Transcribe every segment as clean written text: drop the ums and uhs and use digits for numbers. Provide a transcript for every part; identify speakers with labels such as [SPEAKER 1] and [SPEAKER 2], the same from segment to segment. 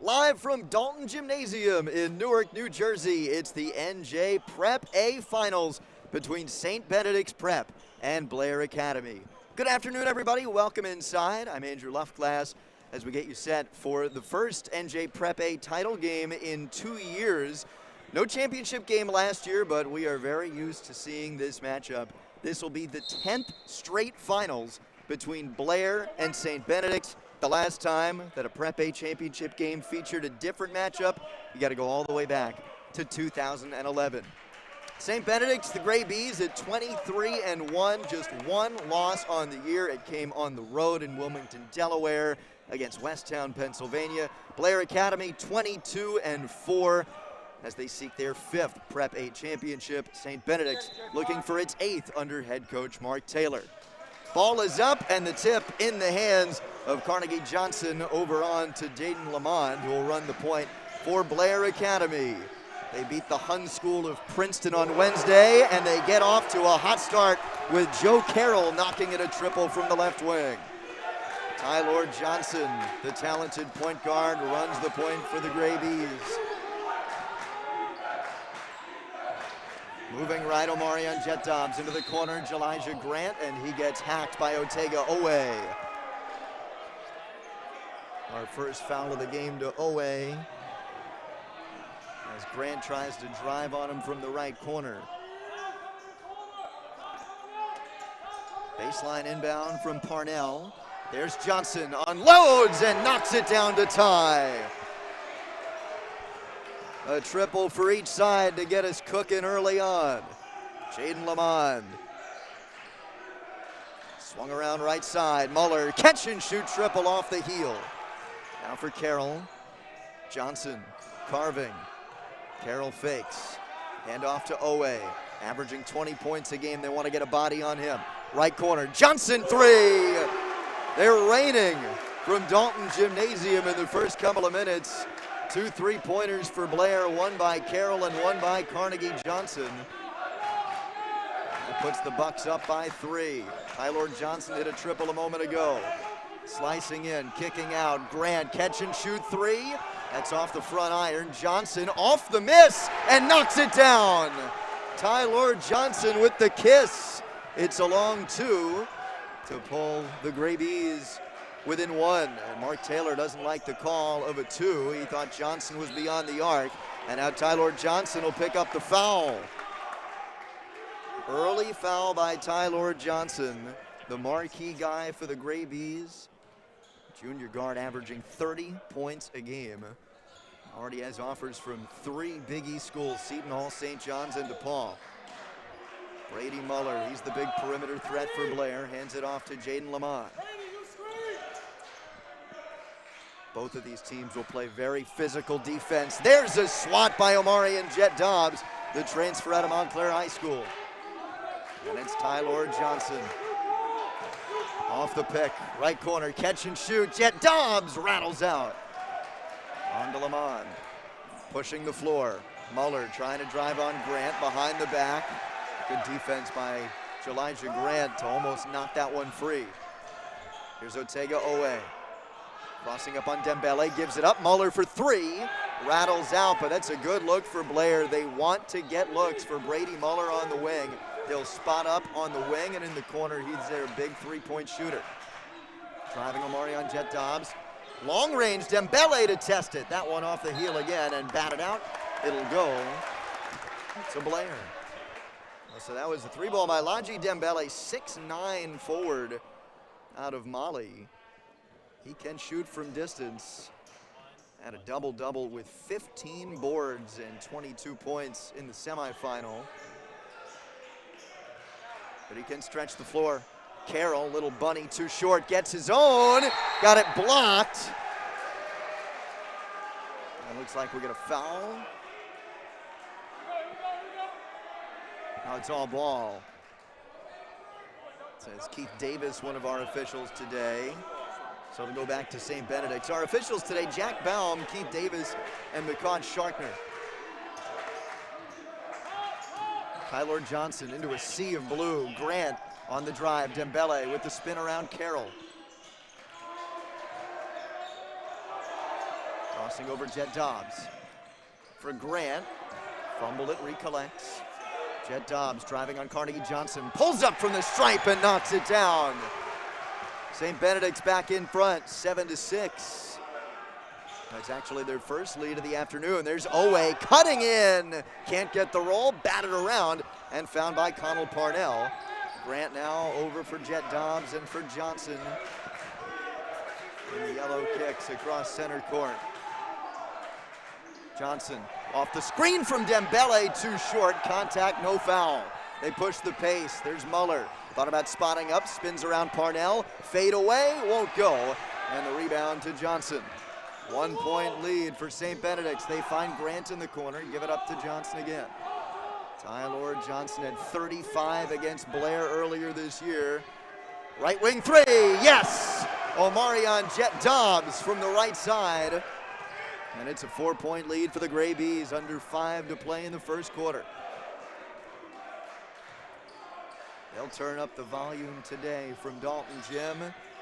[SPEAKER 1] Live from Dalton Gymnasium in Newark, New Jersey, it's the NJ Prep A Finals between St. Benedict's Prep and Blair Academy. Good afternoon, everybody. Welcome inside. I'm Andrew Luftglass as we get you set for the first NJ Prep A title game in 2 years. No championship game last year, but we are very used to seeing this matchup. This will be the 10th straight finals between Blair and St. Benedict. The last time that a Prep A championship game featured a different matchup, you got to go all the way back to 2011. St. Benedict's, the Gray Bees, at 23-1, just one loss on the year. It came on the road in Wilmington, Delaware, against Westtown, Pennsylvania. Blair Academy, 22-4, as they seek their 5th Prep A championship. St. Benedict looking for its 8th under head coach Mark Taylor. Ball is up, and the tip in the hands of Carnegie Johnson over on to Jaden Lamond, who will run the point for Blair Academy. They beat the Hun School of Princeton on Wednesday, and they get off to a hot start with Joe Carroll knocking in a triple from the left wing. Tyler Johnson, the talented point guard, runs the point for the Gray Bees. Moving right, Omarion Jet Dobbs into the corner, Elijah Grant, and he gets hacked by Otega Owe. Our first foul of the game to Owe, as Grant tries to drive on him from the right corner. Baseline inbound from Parnell. There's Johnson, unloads and knocks it down to tie. A triple for each side to get us cooking early on. Jaden Lamond. Swung around right side. Muller, catch and shoot triple off the heel. Now for Carroll. Johnson carving. Carroll fakes. Hand off to Owe. Averaging 20 points a game. They want to get a body on him. Right corner. Johnson, three. They're raining from Dalton Gymnasium in the first couple of minutes. 2 3-pointers for Blair, one by Carroll and one by Carnegie Johnson. That puts the Bucks up by 3. Tyler Johnson hit a triple a moment ago. Slicing in, kicking out. Grant, catch and shoot 3. That's off the front iron. Johnson off the miss and knocks it down. Tyler Johnson with the kiss. It's a long 2 to pull the Gray Bees within 1, and Mark Taylor doesn't like the call of a 2. He thought Johnson was beyond the arc, and now Tyler Johnson will pick up the foul. Early foul by Tyler Johnson, the marquee guy for the Gray Bees. Junior guard averaging 30 points a game. Already has offers from 3 Big East schools, Seton Hall, St. John's, and DePaul. Brady Muller, he's the big perimeter threat for Blair, hands it off to Jaden Lamont. Both of these teams will play very physical defense. There's a swat by Omarion Jet Dobbs, the transfer out of Montclair High School. And it's Tyler Johnson. Off the pick, right corner, catch and shoot. Jet Dobbs rattles out. On to Lamond, pushing the floor. Muller trying to drive on Grant behind the back. Good defense by Elijah Grant to almost knock that one free. Here's Otega Owe. Crossing up on Dembele, gives it up. Muller for 3, rattles out, but that's a good look for Blair. They want to get looks for Brady Muller on the wing. They'll spot up on the wing, and in the corner, he's their big 3-point shooter. Driving Omarion Jet Dobbs. Long range, Dembele to test it. That one off the heel again and batted out. It'll go to Blair. So that was the 3-ball by Laji Dembele, 6'9" forward out of Mali. He can shoot from distance. Had a double-double with 15 boards and 22 points in the semifinal. But he can stretch the floor. Carroll, little bunny, too short, gets his own. Got it blocked. It looks like we get a foul. Now it's all ball. Says Keith Davis, one of our officials today. So to go back to St. Benedict's. Our officials today, Jack Baum, Keith Davis, and McCall Sharkner. Tyler Johnson into a sea of blue. Grant on the drive. Dembele with the spin around Carroll. Crossing over Jet Dobbs. For Grant. Fumbled it, recollects. Jet Dobbs driving on Carnegie Johnson. Pulls up from the stripe and knocks it down. St. Benedict's back in front, 7-6. That's actually their first lead of the afternoon. There's Owe cutting in. Can't get the roll, batted around, and found by Connell Parnell. Grant now over for Jet Dobbs and for Johnson. And the yellow kicks across center court. Johnson off the screen from Dembele, too short. Contact, no foul. They push the pace. There's Muller. Thought about spotting up, spins around Parnell. Fade away, won't go. And the rebound to Johnson. 1 point lead for St. Benedict's. They find Grant in the corner, give it up to Johnson again. Tyler Johnson had 35 against Blair earlier this year. Right wing three, yes! Omarion Jet Dobbs from the right side. And it's a 4 point lead for the Gray Bees, under 5 to play in the first quarter. They'll turn up the volume today from Dalton Gym.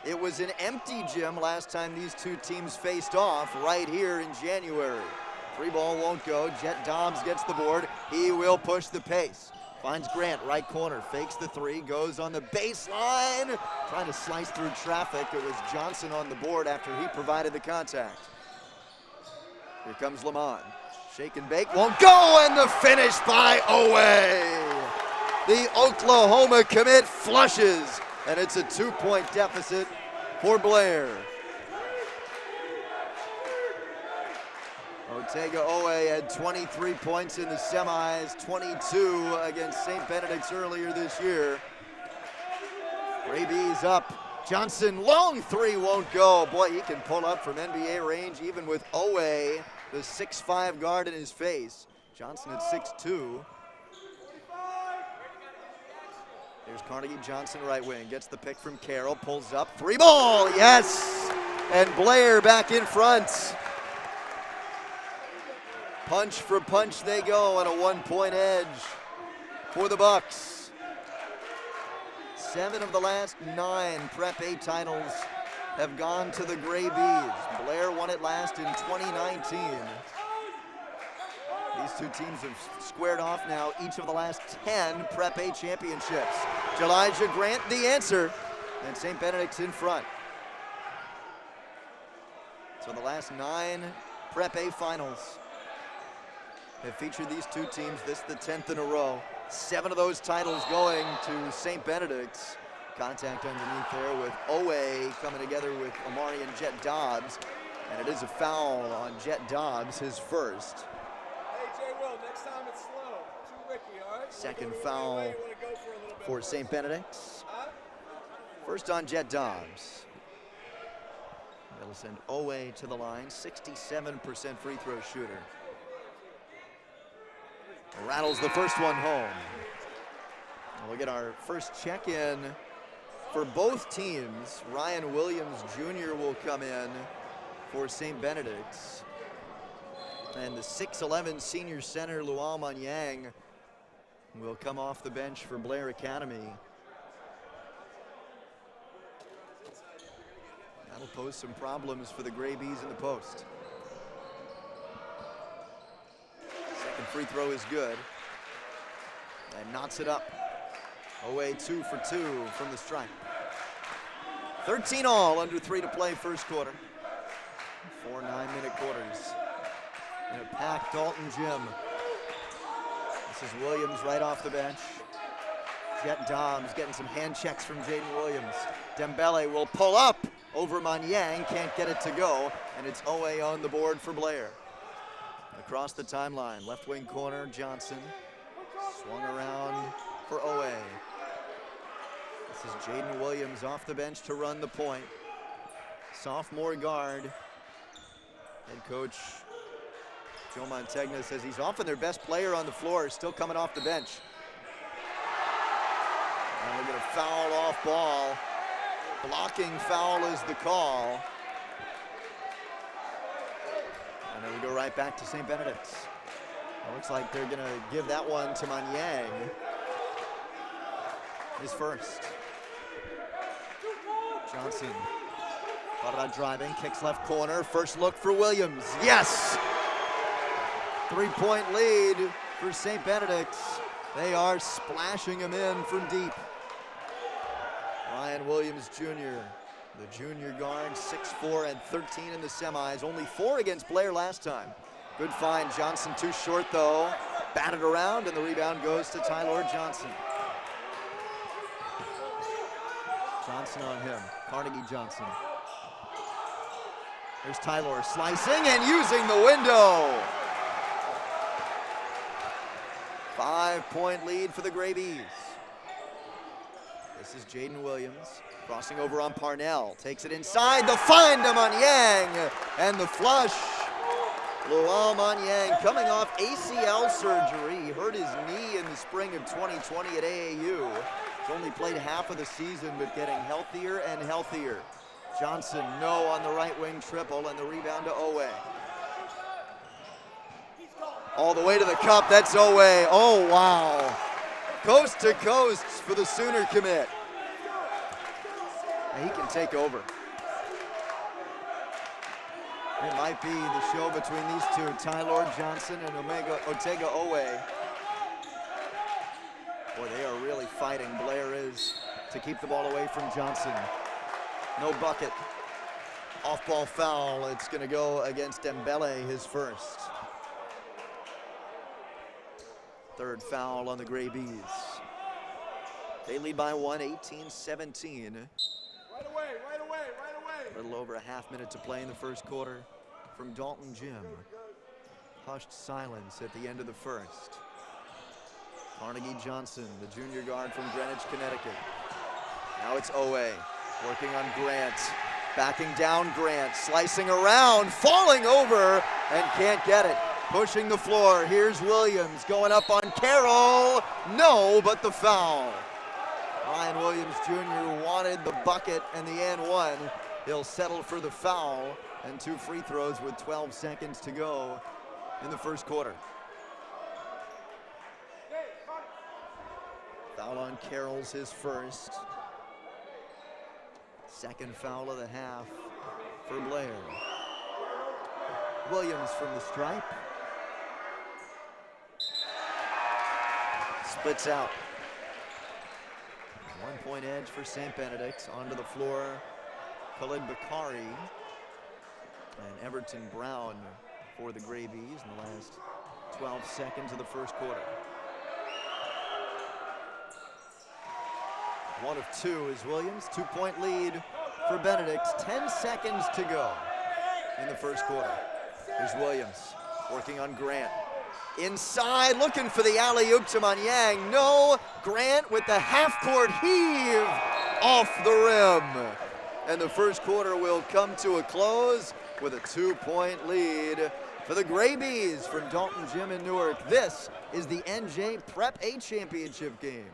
[SPEAKER 1] It was an empty gym last time these two teams faced off right here in January. Free ball won't go. Jet Dobbs gets the board. He will push the pace. Finds Grant, right corner, fakes the three, goes on the baseline. Trying to slice through traffic. It was Johnson on the board after he provided the contact. Here comes Lamont. Shake and bake, won't go, and the finish by Owe. The Oklahoma commit flushes, and it's a 2 point deficit for Blair. Otega Owe had 23 points in the semis, 22 against St. Benedict's earlier this year. Gray Bees up. Johnson, long three, won't go. Boy, he can pull up from NBA range even with Owe, the 6'5" guard in his face. Johnson at 6'2". Here's Carnegie Johnson, right wing, gets the pick from Carroll, pulls up, three ball, yes! And Blair back in front. Punch for punch they go on a 1 point edge for the Bucks. 7 of the last 9 Prep A titles have gone to the Gray Bees. Blair won it last in 2019. These two teams have squared off now each of the last 10 Prep A championships. Elijah Grant the answer, and St. Benedict's in front. So the last 9 Prep A finals have featured these two teams. This is the 10th in a row. 7 of those titles going to St. Benedict's. Contact underneath there with Owe coming together with Omarion Jet Dobbs. And it is a foul on Jet Dobbs, his first.
[SPEAKER 2] Next time it's slow. Too Ricky, all right?
[SPEAKER 1] Second foul for St. Benedict's. First on Jet Dobbs. That'll send Owe to the line, 67% free throw shooter. Rattles the first one home. We'll get our first check-in for both teams. Ryan Williams Jr. will come in for St. Benedict's. And the 6'11" senior center, Luau Manyang, will come off the bench for Blair Academy. That'll pose some problems for the Gray Bees in the post. Second free throw is good. And knots it up. Owe 2 for 2 from the stripe. 13 all, under 3 to play first quarter. 4 9-minute quarters in a packed Dalton Gym. This is Williams right off the bench. Jet Dobbs getting some hand checks from Jaden Williams. Dembele will pull up over Manyang, can't get it to go, and it's Owe on the board for Blair. Across the timeline, left wing corner, Johnson. Swung around for Owe. This is Jaden Williams off the bench to run the point. Sophomore guard. Head coach Joe Montegna says he's often their best player on the floor, still coming off the bench. And we're going to foul off ball. Blocking foul is the call. And then we go right back to St. Benedict's. It looks like they're going to give that one to Manyang. His first. Johnson Thought about driving, kicks left corner, first look for Williams. Yes! 3-point lead for St. Benedict's. They are splashing him in from deep. Ryan Williams Jr., the junior guard, 6'4" and 13 in the semis. Only 4 against Blair last time. Good find, Johnson too short though. Batted around and the rebound goes to Tyler Johnson. Johnson on him, Carnegie Johnson. There's Tyler slicing and using the window. 5-point lead for the Gravies. This is Jaden Williams crossing over on Parnell. Takes it inside, the find to Monyang and the flush. Luau Monyang coming off ACL surgery. He hurt his knee in the spring of 2020 at AAU. He's only played half of the season, but getting healthier and healthier. Johnson, no on the right wing triple, and the rebound to Owe. All the way to the cup, that's Owe. Oh, wow. Coast to coast for the Sooner commit. He can take over. It might be the show between these two, Tyler Johnson and Otega Owe. Boy, they are really fighting, Blair is, to keep the ball away from Johnson. No bucket. Off-ball foul. It's going to go against Dembele, his first. Third foul on the Gravies. They lead by 1, 18-17.
[SPEAKER 2] Right away.
[SPEAKER 1] A little over a half minute to play in the first quarter from Dalton Jim. Hushed silence at the end of the first. Carnegie Johnson, the junior guard from Greenwich, Connecticut. Now it's Owe, working on Grant. Backing down Grant, slicing around, falling over, and can't get it. Pushing the floor, here's Williams, going up on Carroll. No, but the foul. Ryan Williams Jr. wanted the bucket and the and one. He'll settle for the foul and 2 free throws with 12 seconds to go in the first quarter. Foul on Carroll's his first. Second foul of the half for Blair. Williams from the stripe. Splits out. 1-point edge for St. Benedict. Onto the floor, Khalid Bakari and Everton Brown for the Gravies in the last 12 seconds of the first quarter. 1 of 2 is Williams. 2-point lead for Benedict. 10 seconds to go in the first quarter. Here's Williams working on Grant. Inside, looking for the alley-oop to Monyang. No, Grant with the half-court heave off the rim. And the first quarter will come to a close with a 2-point lead for the Gravies from Dalton Gym in Newark. This is the NJ Prep A championship game.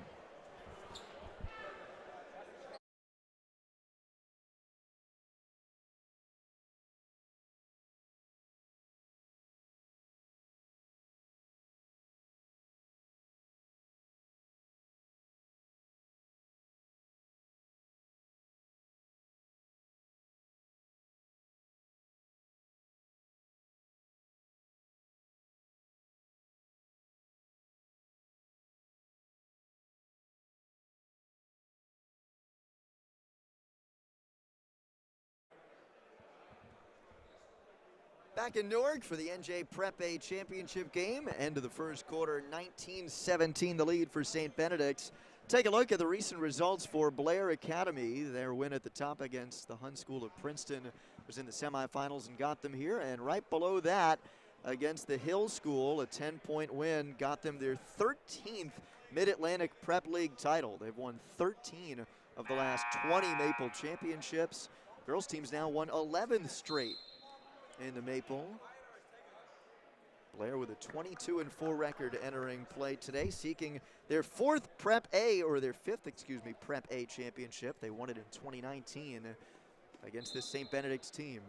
[SPEAKER 1] Back in Newark for the NJ Prep A championship game. End of the first quarter, 19-17 the lead for St. Benedict's. Take a look at the recent results for Blair Academy. Their win at the top against the Hun School of Princeton was in the semifinals and got them here. And right below that, against the Hill School, a 10-point win got them their 13th Mid-Atlantic Prep League title. They've won 13 of the last 20 Maple championships. Girls team's now won 11 straight in the Maple. Blair with a 22-4 record entering play today, seeking their 4th Prep A, or their 5th, excuse me, Prep A championship. They won it in 2019 against this St. Benedict's team.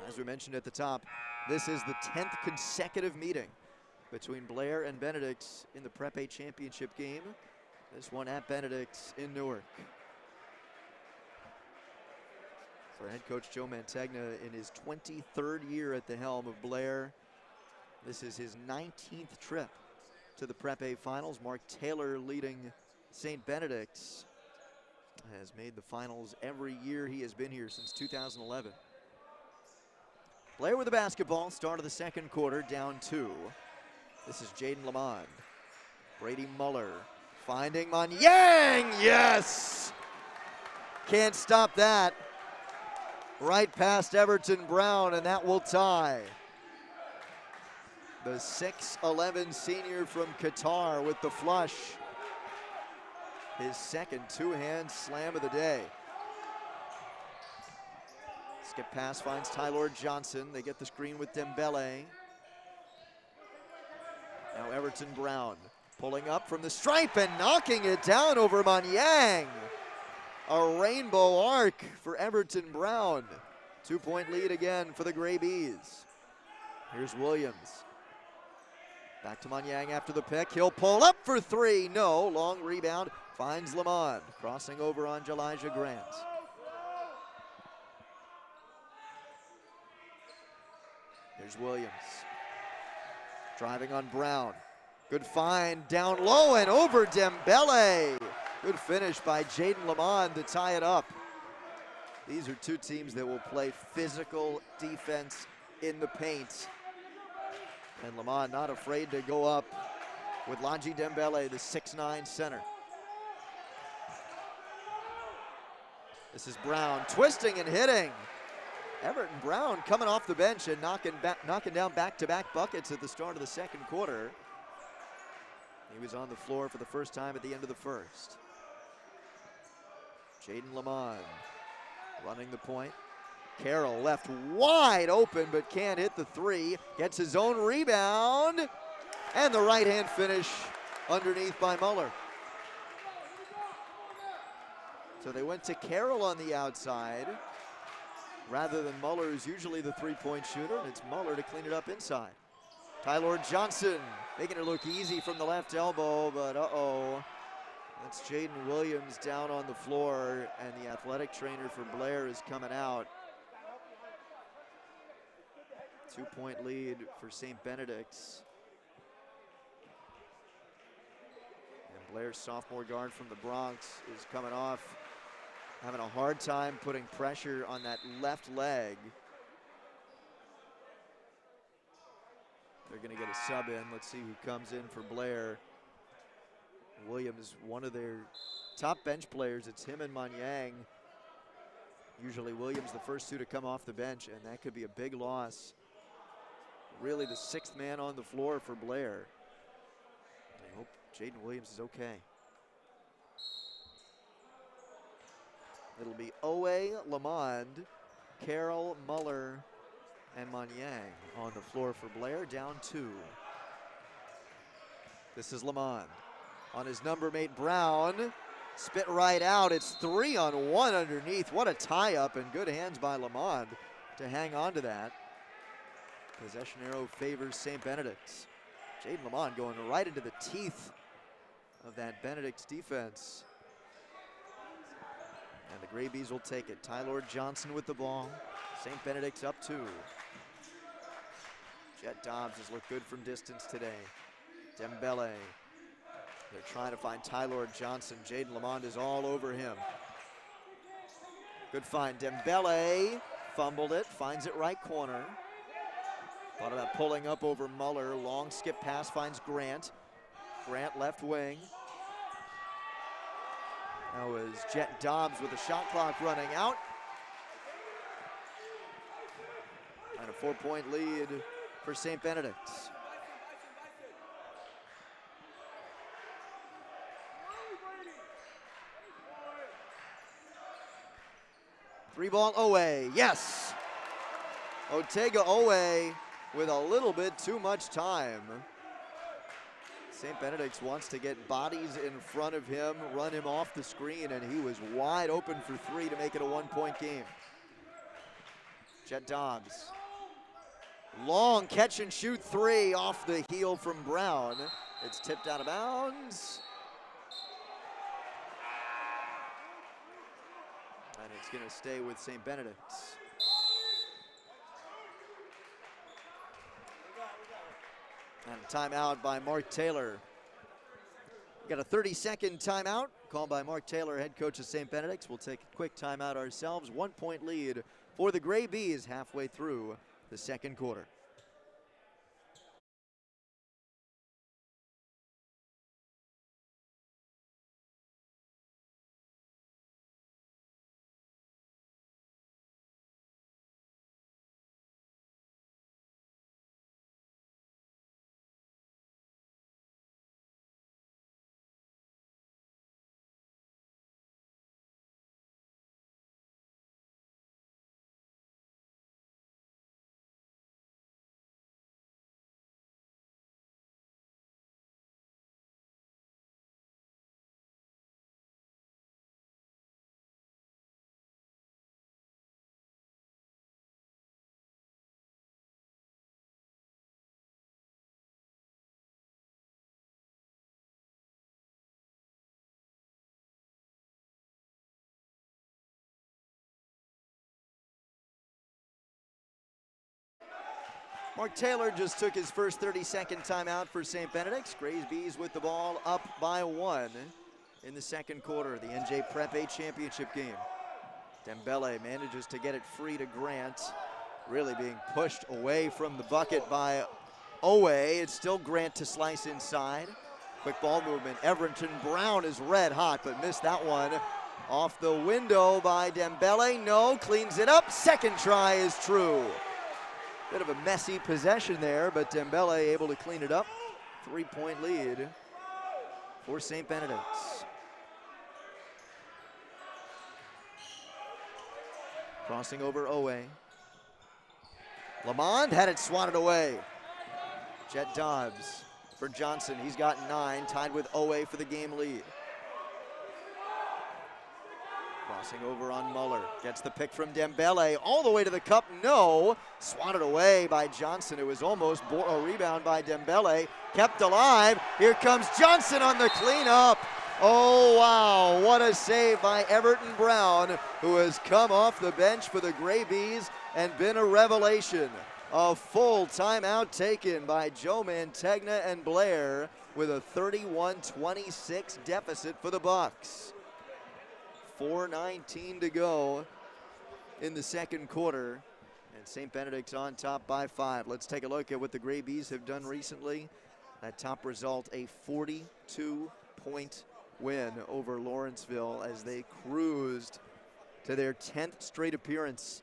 [SPEAKER 1] As we mentioned at the top, this is the 10th consecutive meeting between Blair and Benedict in the Prep A championship game. This one at Benedict in Newark. So for head coach Joe Mantegna in his 23rd year at the helm of Blair. This is his 19th trip to the Prep A finals. Mark Taylor leading St. Benedict's has made the finals every year he has been here since 2011. Blair with the basketball, start of the second quarter, down 2. This is Jaden Lamond. Brady Muller finding Manyang, yes! Can't stop that. Right past Everton Brown, and that will tie. The 6'11" senior from Qatar with the flush. His second two-hand slam of the day. Skip pass finds Tyler Johnson. They get the screen with Dembele. Now Everton Brown pulling up from the stripe and knocking it down over Manyang. A rainbow arc for Everton Brown. 2-point lead again for the Gray Bees. Here's Williams. Back to Manyang after the pick. He'll pull up for 3. No, long rebound. Finds Lamond, crossing over on Elijah Grant. Here's Williams. Driving on Brown. Good find down low and over Dembele. Good finish by Jaden Lamond to tie it up. These are two teams that will play physical defense in the paint. And Lamond not afraid to go up with Lanji Dembele, the 6'9" center. This is Brown twisting and hitting. Everton Brown coming off the bench and knocking down back-to-back buckets at the start of the second quarter. He was on the floor for the first time at the end of the first. Jaden Lamond running the point. Carroll left wide open but can't hit the 3. Gets his own rebound. And the right-hand finish underneath by Muller. So they went to Carroll on the outside rather than Muller, who's usually the three-point shooter, and it's Muller to clean it up inside. Tyler Johnson making it look easy from the left elbow, but uh-oh. That's Jaden Williams down on the floor, and the athletic trainer for Blair is coming out. 2-point lead for St. Benedict's. And Blair's sophomore guard from the Bronx is coming off, having a hard time putting pressure on that left leg. They're gonna get a sub in. Let's see who comes in for Blair. Williams, one of their top bench players. It's him and Manyang. Usually Williams the first two to come off the bench, and that could be a big loss. Really the 6th man on the floor for Blair. I hope Jaden Williams is okay. It'll be Owe, Lamond, Carroll, Muller, and Manyang on the floor for Blair, down 2. This is Lamond. On his number mate Brown, spit right out. It's 3-on-1 underneath. What a tie-up, and good hands by Lamond to hang on to that. Possession arrow favors St. Benedict's. Jaden Lamond going right into the teeth of that Benedict's defense. And the Gray Bees will take it. Tyler Johnson with the ball. St. Benedict's up 2. Jet Dobbs has looked good from distance today. Dembele. They're trying to find Tyler Johnson. Jaden Lamond is all over him. Good find. Dembele fumbled it, finds it right corner. Thought about pulling up over Muller. Long skip pass finds Grant. Grant left wing. That was Jet Dobbs with the shot clock running out. And a 4-point lead for St. Benedict's. Three-ball Owe, yes! Otega Owe with a little bit too much time. St. Benedict's wants to get bodies in front of him, run him off the screen, and he was wide open for 3 to make it a 1-point game. Jet Dobbs. Long catch and shoot 3 off the heel from Brown. It's tipped out of bounds. And it's going to stay with St. Benedict's. And a timeout by Mark Taylor. Got a 30-second timeout called by Mark Taylor, head coach of St. Benedict's. We'll take a quick timeout ourselves. 1-point lead for the Gray Bees halfway through the second quarter. Mark Taylor just took his first 30-second timeout for St. Benedict's. Gray Bees with the ball up by 1 in the second quarter, the NJ Prep A championship game. Dembele manages to get it free to Grant, really being pushed away from the bucket by Owe. It's still Grant to slice inside. Quick ball movement. Everton Brown is red hot, but missed that one. Off the window by Dembele. No, cleans it up. Second try is true. Bit of a messy possession there, but Dembele able to clean it up. 3-point lead for St. Benedict's. Crossing over Owe. Lamond had it swatted away. Jet Dobbs for Johnson. He's got 9, tied with Owe for the game lead. Crossing over on Muller. Gets the pick from Dembele all the way to the cup. No. Swatted away by Johnson. It was almost a rebound by Dembele. Kept alive. Here comes Johnson on the cleanup. Oh, wow. What a save by Everton Brown, who has come off the bench for the Gray Bees and been a revelation. A full timeout taken by Joe Mantegna and Blair with a 31-26 deficit for the Bucks. 4:19 to go in the second quarter, and St. Benedict's on top by 5. Let's take a look at what the Gray Bees have done recently. That top result, a 42-point win over Lawrenceville as they cruised to their 10th straight appearance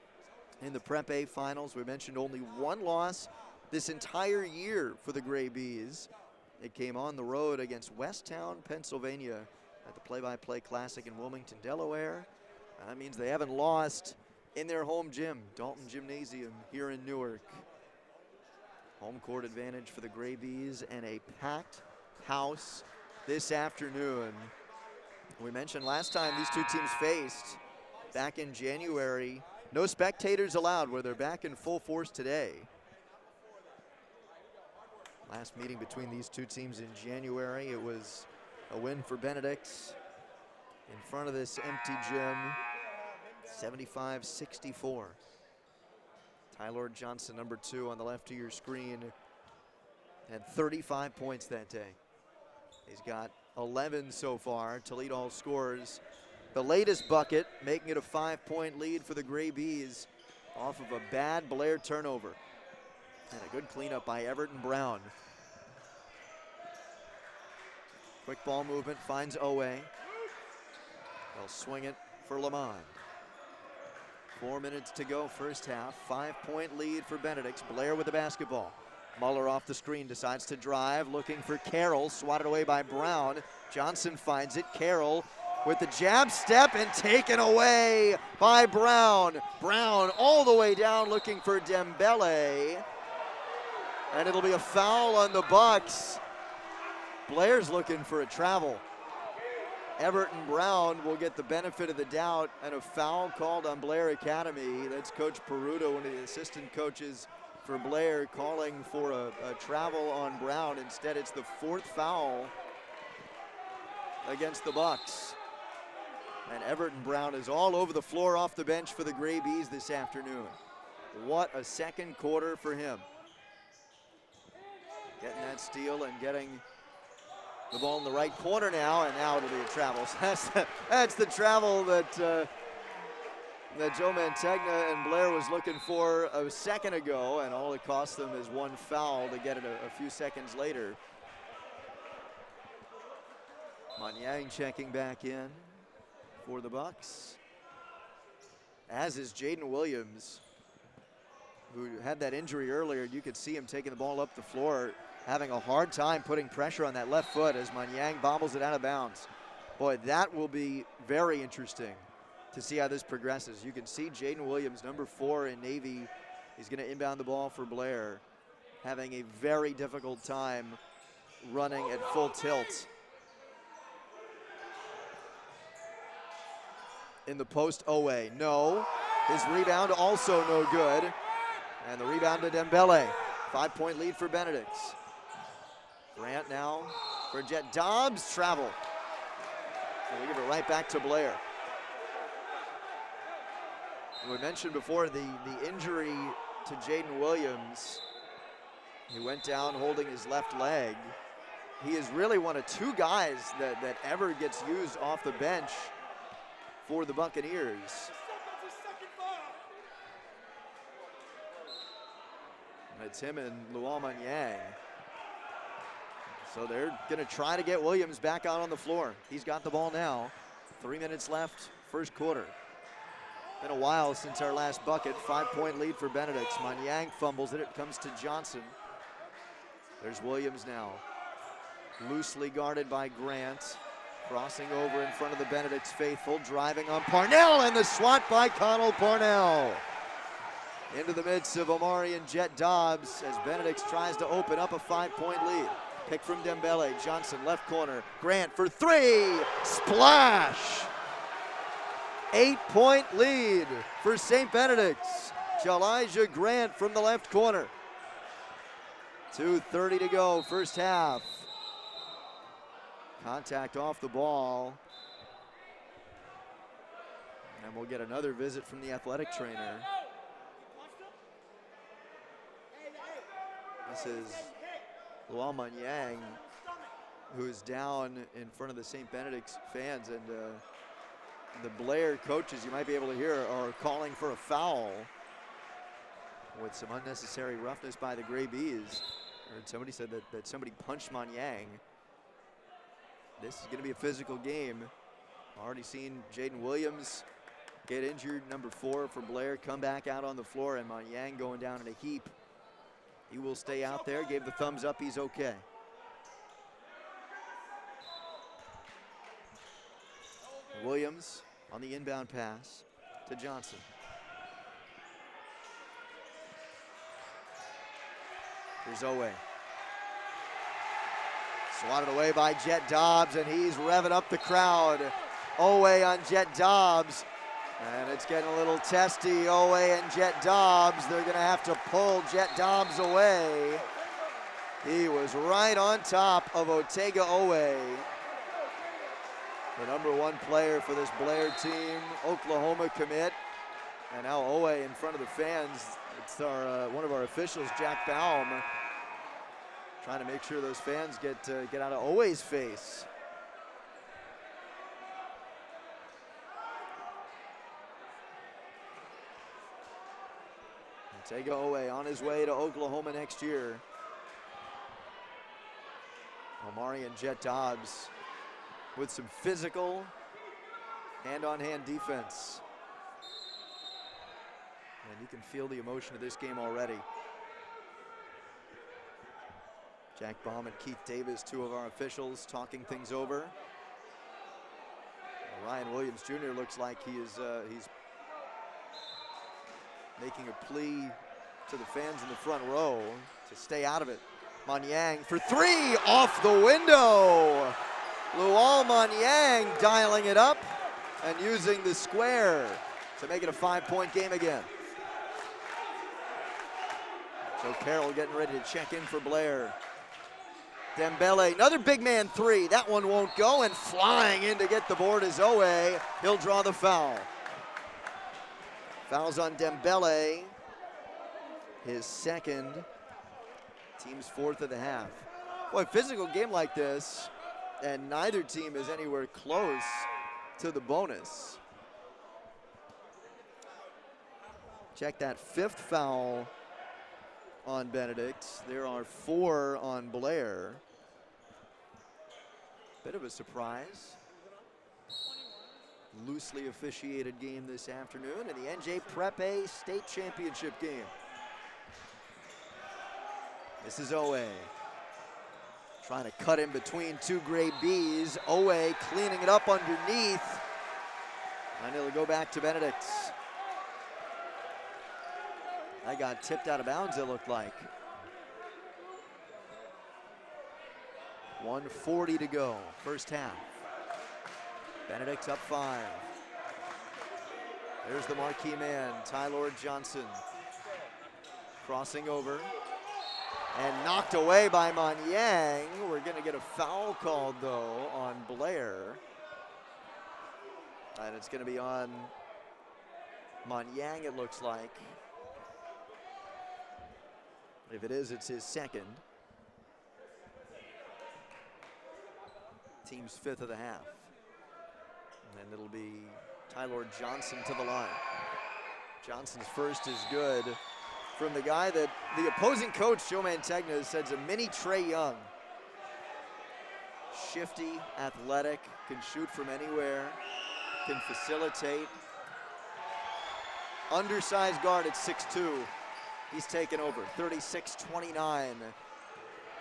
[SPEAKER 1] in the Prep A finals. We mentioned only one loss this entire year for the Gray Bees. It came on the road against Westtown, Pennsylvania, at the Play-by-Play Classic in Wilmington, Delaware. That means they haven't lost in their home gym, Dalton Gymnasium here in Newark. Home court advantage for the Gray Bees and a packed house this afternoon. We mentioned last time these two teams faced back in January. No spectators allowed, where they're back in full force today. Last meeting between these two teams in January, it was a win for Benedict in front of this empty gym, 75-64. Tyler Johnson, number 2 on the left of your screen, had 35 points that day. He's got 11 so far to lead all scorers. The latest bucket, making it a 5-point lead for the Gray Bees off of a bad Blair turnover. And a good cleanup by Everton Brown. Quick ball movement, finds Owe. They'll swing it for Lamond. 4 minutes to go, first half. 5-point lead for Benedict. Blair with the basketball. Muller off the screen, decides to drive, looking for Carroll, swatted away by Brown. Johnson finds it, Carroll with the jab step and taken away by Brown. Brown all the way down looking for Dembele. And it'll be a foul on the Bucks. Blair's looking for a travel. Everton Brown will get the benefit of the doubt, and a foul called on Blair Academy. That's Coach Peruto, one of the assistant coaches for Blair, calling for a travel on Brown. Instead, it's the 4th foul against the Bucks. And Everton Brown is all over the floor off the bench for the Gray Bees this afternoon. What a second quarter for him. Getting that steal and getting the ball in the right corner now, and now it'll be a travel. So that's the travel that Joe Mantegna and Blair was looking for a second ago, and all it cost them is one foul to get it a few seconds later. Manyang checking back in for the Bucks, as is Jaden Williams, who had that injury earlier. You could see him taking the ball up the floor, having a hard time putting pressure on that left foot as Manyang bobbles it out of bounds. Boy, that will be very interesting to see how this progresses. You can see Jaden Williams, number 4 in Navy. He's going to inbound the ball for Blair, having a very difficult time running at full tilt. In the post, Owe, no. His rebound also no good. And the rebound to Dembele. 5-point lead for Benedict. Grant now for Jet Dobbs, travel. And we give it right back to Blair. We mentioned before the injury to Jaden Williams. He went down holding his left leg. He is really one of 2 guys that ever gets used off the bench for the Buccaneers. And it's him and Luol Manyang. So they're going to try to get Williams back out on the floor. He's got the ball now. 3 minutes left, first quarter. Been a while since our last bucket. 5-point lead for Benedict. Manyang fumbles it. It comes to Johnson. There's Williams now. Loosely guarded by Grant. Crossing over in front of the Benedict's faithful. Driving on Parnell, and the swat by Connell Parnell. Into the midst of Omari and Jet Dobbs as Benedict tries to open up a 5-point lead. Pick from Dembele. Johnson, left corner. Grant for 3. Splash! 8-point lead for St. Benedict's. Elijah Grant from the left corner. 2:30 to go, first half. Contact off the ball. And we'll get another visit from the athletic trainer. This is Luol Manyang, who's down in front of the St. Benedict's fans, and the Blair coaches, you might be able to hear, are calling for a foul with some unnecessary roughness by the Gray Bees. I heard somebody said that somebody punched Manyang. This is going to be a physical game. Already seen Jaden Williams get injured, number 4 for Blair, come back out on the floor, and Manyang going down in a heap. He will stay out there, gave the thumbs up, he's okay. Williams on the inbound pass to Johnson. Here's Owe. Swatted away by Jet Dobbs, and he's revving up the crowd. Owe on Jet Dobbs, and it's getting a little testy. Owe and Jet Dobbs, they're gonna have to pull Jet Dobbs away. He was right on top of Otega Owe, the number 1 player for this Blair team, Oklahoma commit. And now Owe in front of the fans. It's our one of our officials, Jack Baum, trying to make sure those fans get out of Owe's face. Otega Owe on his way to Oklahoma next year. Omari and Jet Dobbs with some physical hand-on-hand defense. And you can feel the emotion of this game already. Jack Baum and Keith Davis, 2 of our officials, talking things over. Ryan Williams Jr. looks like he is he's making a plea to the fans in the front row to stay out of it. Manyang for 3, off the window. Luol Manyang dialing it up and using the square to make it a 5-point game again. So Carroll getting ready to check in for Blair. Dembele, another big man three. That one won't go, and flying in to get the board is Owe. He'll draw the foul. Foul's on Dembele. His second. Team's fourth of the half. Boy, physical game like this, and neither team is anywhere close to the bonus. Check that fifth foul on Benedict. There are 4 on Blair. Bit of a surprise. Loosely officiated game this afternoon in the NJ Prep A State Championship game. This is Owe. Trying to cut in between 2 gray Bs. Owe cleaning it up underneath. And it'll go back to Benedict. That got tipped out of bounds, it looked like. 1:40 to go, first half. Benedict's up 5. There's the marquee man, Tyler Johnson. Crossing over. And knocked away by Manyang. We're going to get a foul called, though, on Blair. And it's going to be on Manyang, it looks like. If it is, it's his second. Team's 5th of the half. And it'll be Tyler Johnson to the line. Johnson's first is good from the guy that the opposing coach, Joe Mantegna, says a mini Trae Young. Shifty, athletic, can shoot from anywhere, can facilitate. Undersized guard at 6'2". He's taken over, 36-29.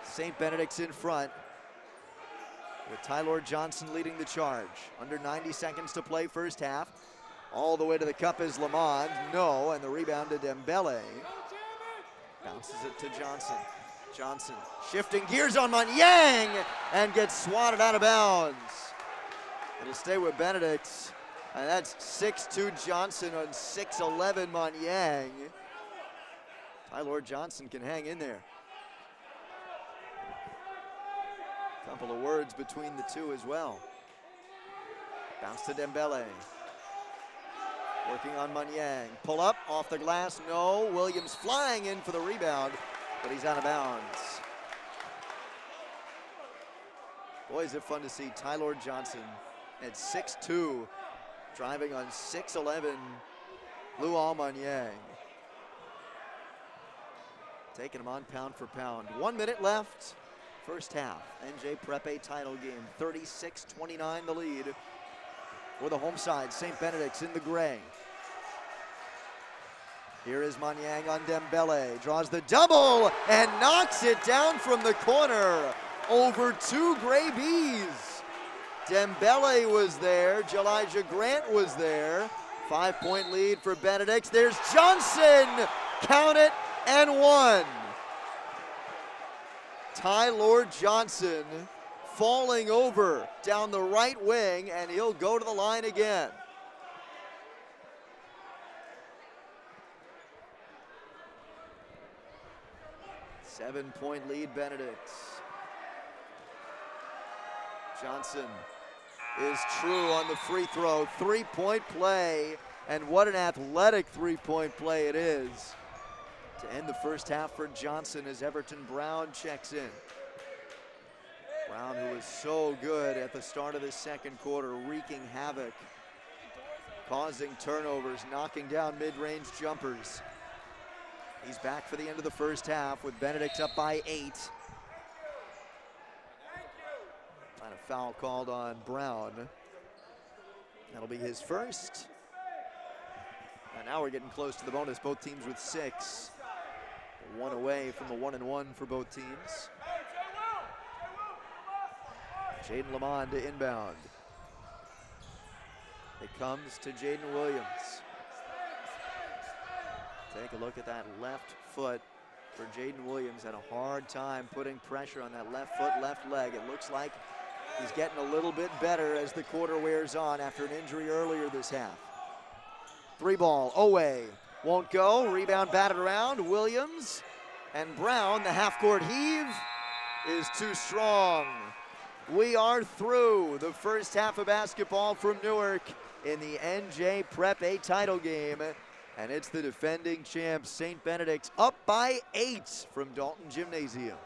[SPEAKER 1] St. Benedict's in front with Tyler Johnson leading the charge. Under 90 seconds to play first half. All the way to the cup is Lamond, no, and the rebound to Dembele. Bounces it to Johnson. Johnson shifting gears on Manyang and gets swatted out of bounds. It'll stay with Benedict, and that's 6'2" Johnson on 6'11" Manyang. Tyler Johnson can hang in there. Couple of words between the two as well. Bounce to Dembele. Working on Manyang. Pull up, off the glass, no. Williams flying in for the rebound, but he's out of bounds. Boy, is it fun to see Tyler Johnson at 6'2", driving on 6'11", Luol Manyang. Taking him on pound for pound. 1 minute left, first half. NJ Prep A title game, 36-29 the lead. For the home side, St. Benedict's in the gray. Here is Manyang on Dembele. Draws the double and knocks it down from the corner. Over 2 gray Bs. Dembele was there. Elijah Grant was there. 5-point lead for Benedict. There's Johnson. Count it and 1. Tyler Johnson falling over down the right wing, and he'll go to the line again. Seven-point lead, Benedict. Johnson is true on the free throw. 3-point play, and what an athletic 3-point play it is to end the first half for Johnson as Everton Brown checks in. Brown, who was so good at the start of the second quarter, wreaking havoc, causing turnovers, knocking down mid-range jumpers. He's back for the end of the first half with Benedict up by 8. And a foul called on Brown. That'll be his first. And now we're getting close to the bonus. Both teams with 6. 1 away from the 1-1 for both teams. Jaden Lamond to inbound. It comes to Jaden Williams. Take a look at that left foot for Jaden Williams. Had a hard time putting pressure on that left foot, left leg. It looks like he's getting a little bit better as the quarter wears on after an injury earlier this half. 3-ball, Owe won't go. Rebound batted around. Williams and Brown, the half-court heave. is too strong. We are through the first half of basketball from Newark in the NJ Prep A title game. And it's the defending champs, St. Benedict, up by 8 from Dalton Gymnasium.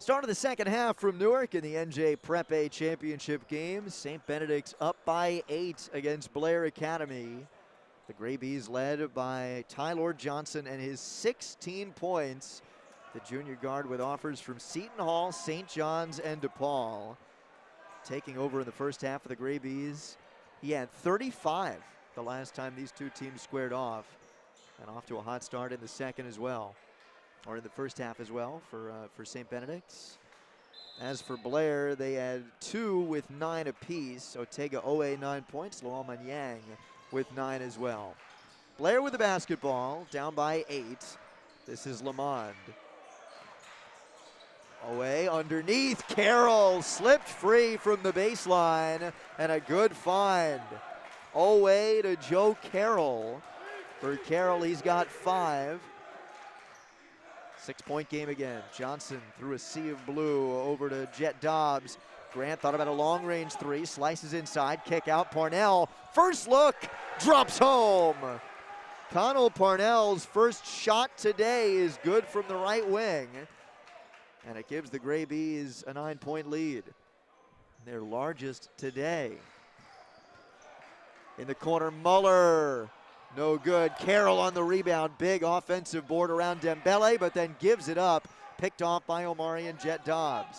[SPEAKER 1] Start of the second half from Newark in the NJ Prep A Championship game. St. Benedict's up by 8 against Blair Academy. The Gray Bees led by Tyler Johnson and his 16 points. The junior guard with offers from Seton Hall, St. John's, and DePaul. Taking over in the first half of the Gray Bees. He had 35 the last time these two teams squared off. And off to a hot start in the second as well. Or in the first half as well for St. Benedict's. As for Blair, they had 2 with 9 apiece. Otega Owe 9 points, Luoman Yang with 9 as well. Blair with the basketball, down by 8. This is Lamond. Owe underneath, Carroll slipped free from the baseline, and a good find. Owe to Joe Carroll. For Carroll, he's got 5. 6-point game again. Johnson through a sea of blue over to Jet Dobbs. Grant thought about a long-range 3, slices inside, kick out. Parnell, first look, drops home. Connell Parnell's first shot today is good from the right wing. And it gives the Gray Bees a 9-point lead. Their largest today. In the corner, Muller. No good. Carroll on the rebound. Big offensive board around Dembele, but then gives it up. Picked off by Omari and Jet Dobbs.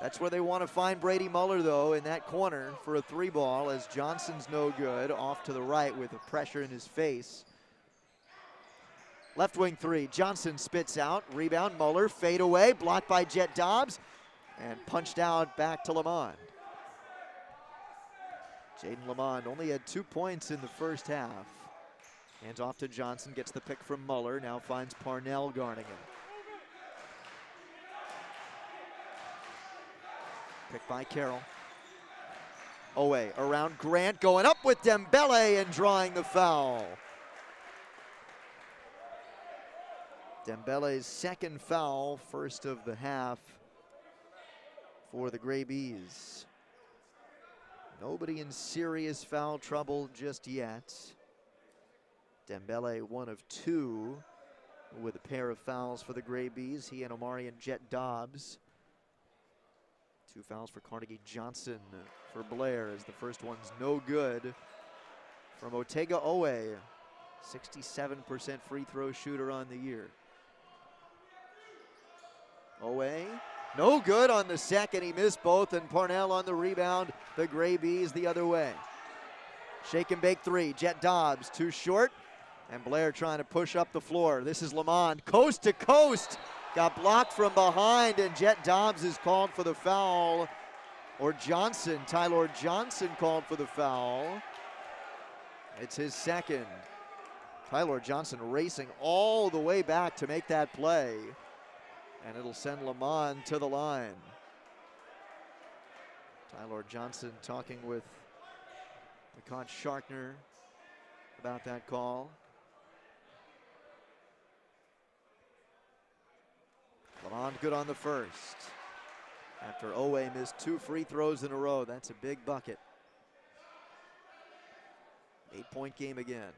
[SPEAKER 1] That's where they want to find Brady Muller, though, in that corner for a 3-ball, as Johnson's no good. Off to the right with a pressure in his face. Left wing 3. Johnson spits out. Rebound. Muller. Fade away. Blocked by Jet Dobbs. And punched out back to Lamond. Jaden Lamond only had 2 points in the first half. Hands off to Johnson, gets the pick from Muller, now finds Parnell guarding him. Pick by Carroll. Owe around Grant, going up with Dembele and drawing the foul. Dembele's second foul, first of the half for the Gray Bees. Nobody in serious foul trouble just yet. Dembele 1 of 2 with a pair of fouls for the Gray Bees. He and Omari and Jet Dobbs. 2 fouls for Carnegie Johnson for Blair, as the first one's no good from Otega Owe. 67% free throw shooter on the year. Owe. No good on the second, he missed both, and Parnell on the rebound. The Gray Bees the other way. Shake and bake 3, Jet Dobbs, too short, and Blair trying to push up the floor. This is Lamond, coast to coast. Got blocked from behind, and Jet Dobbs is called for the foul. Or Johnson, Tyler Johnson called for the foul. It's his second. Tyler Johnson racing all the way back to make that play. And it'll send Lamond to the line. Tyler Johnson talking with Mikot Sharkner about that call. Lamond good on the first. After Owe missed 2 free throws in a row, that's a big bucket. 8-point game again.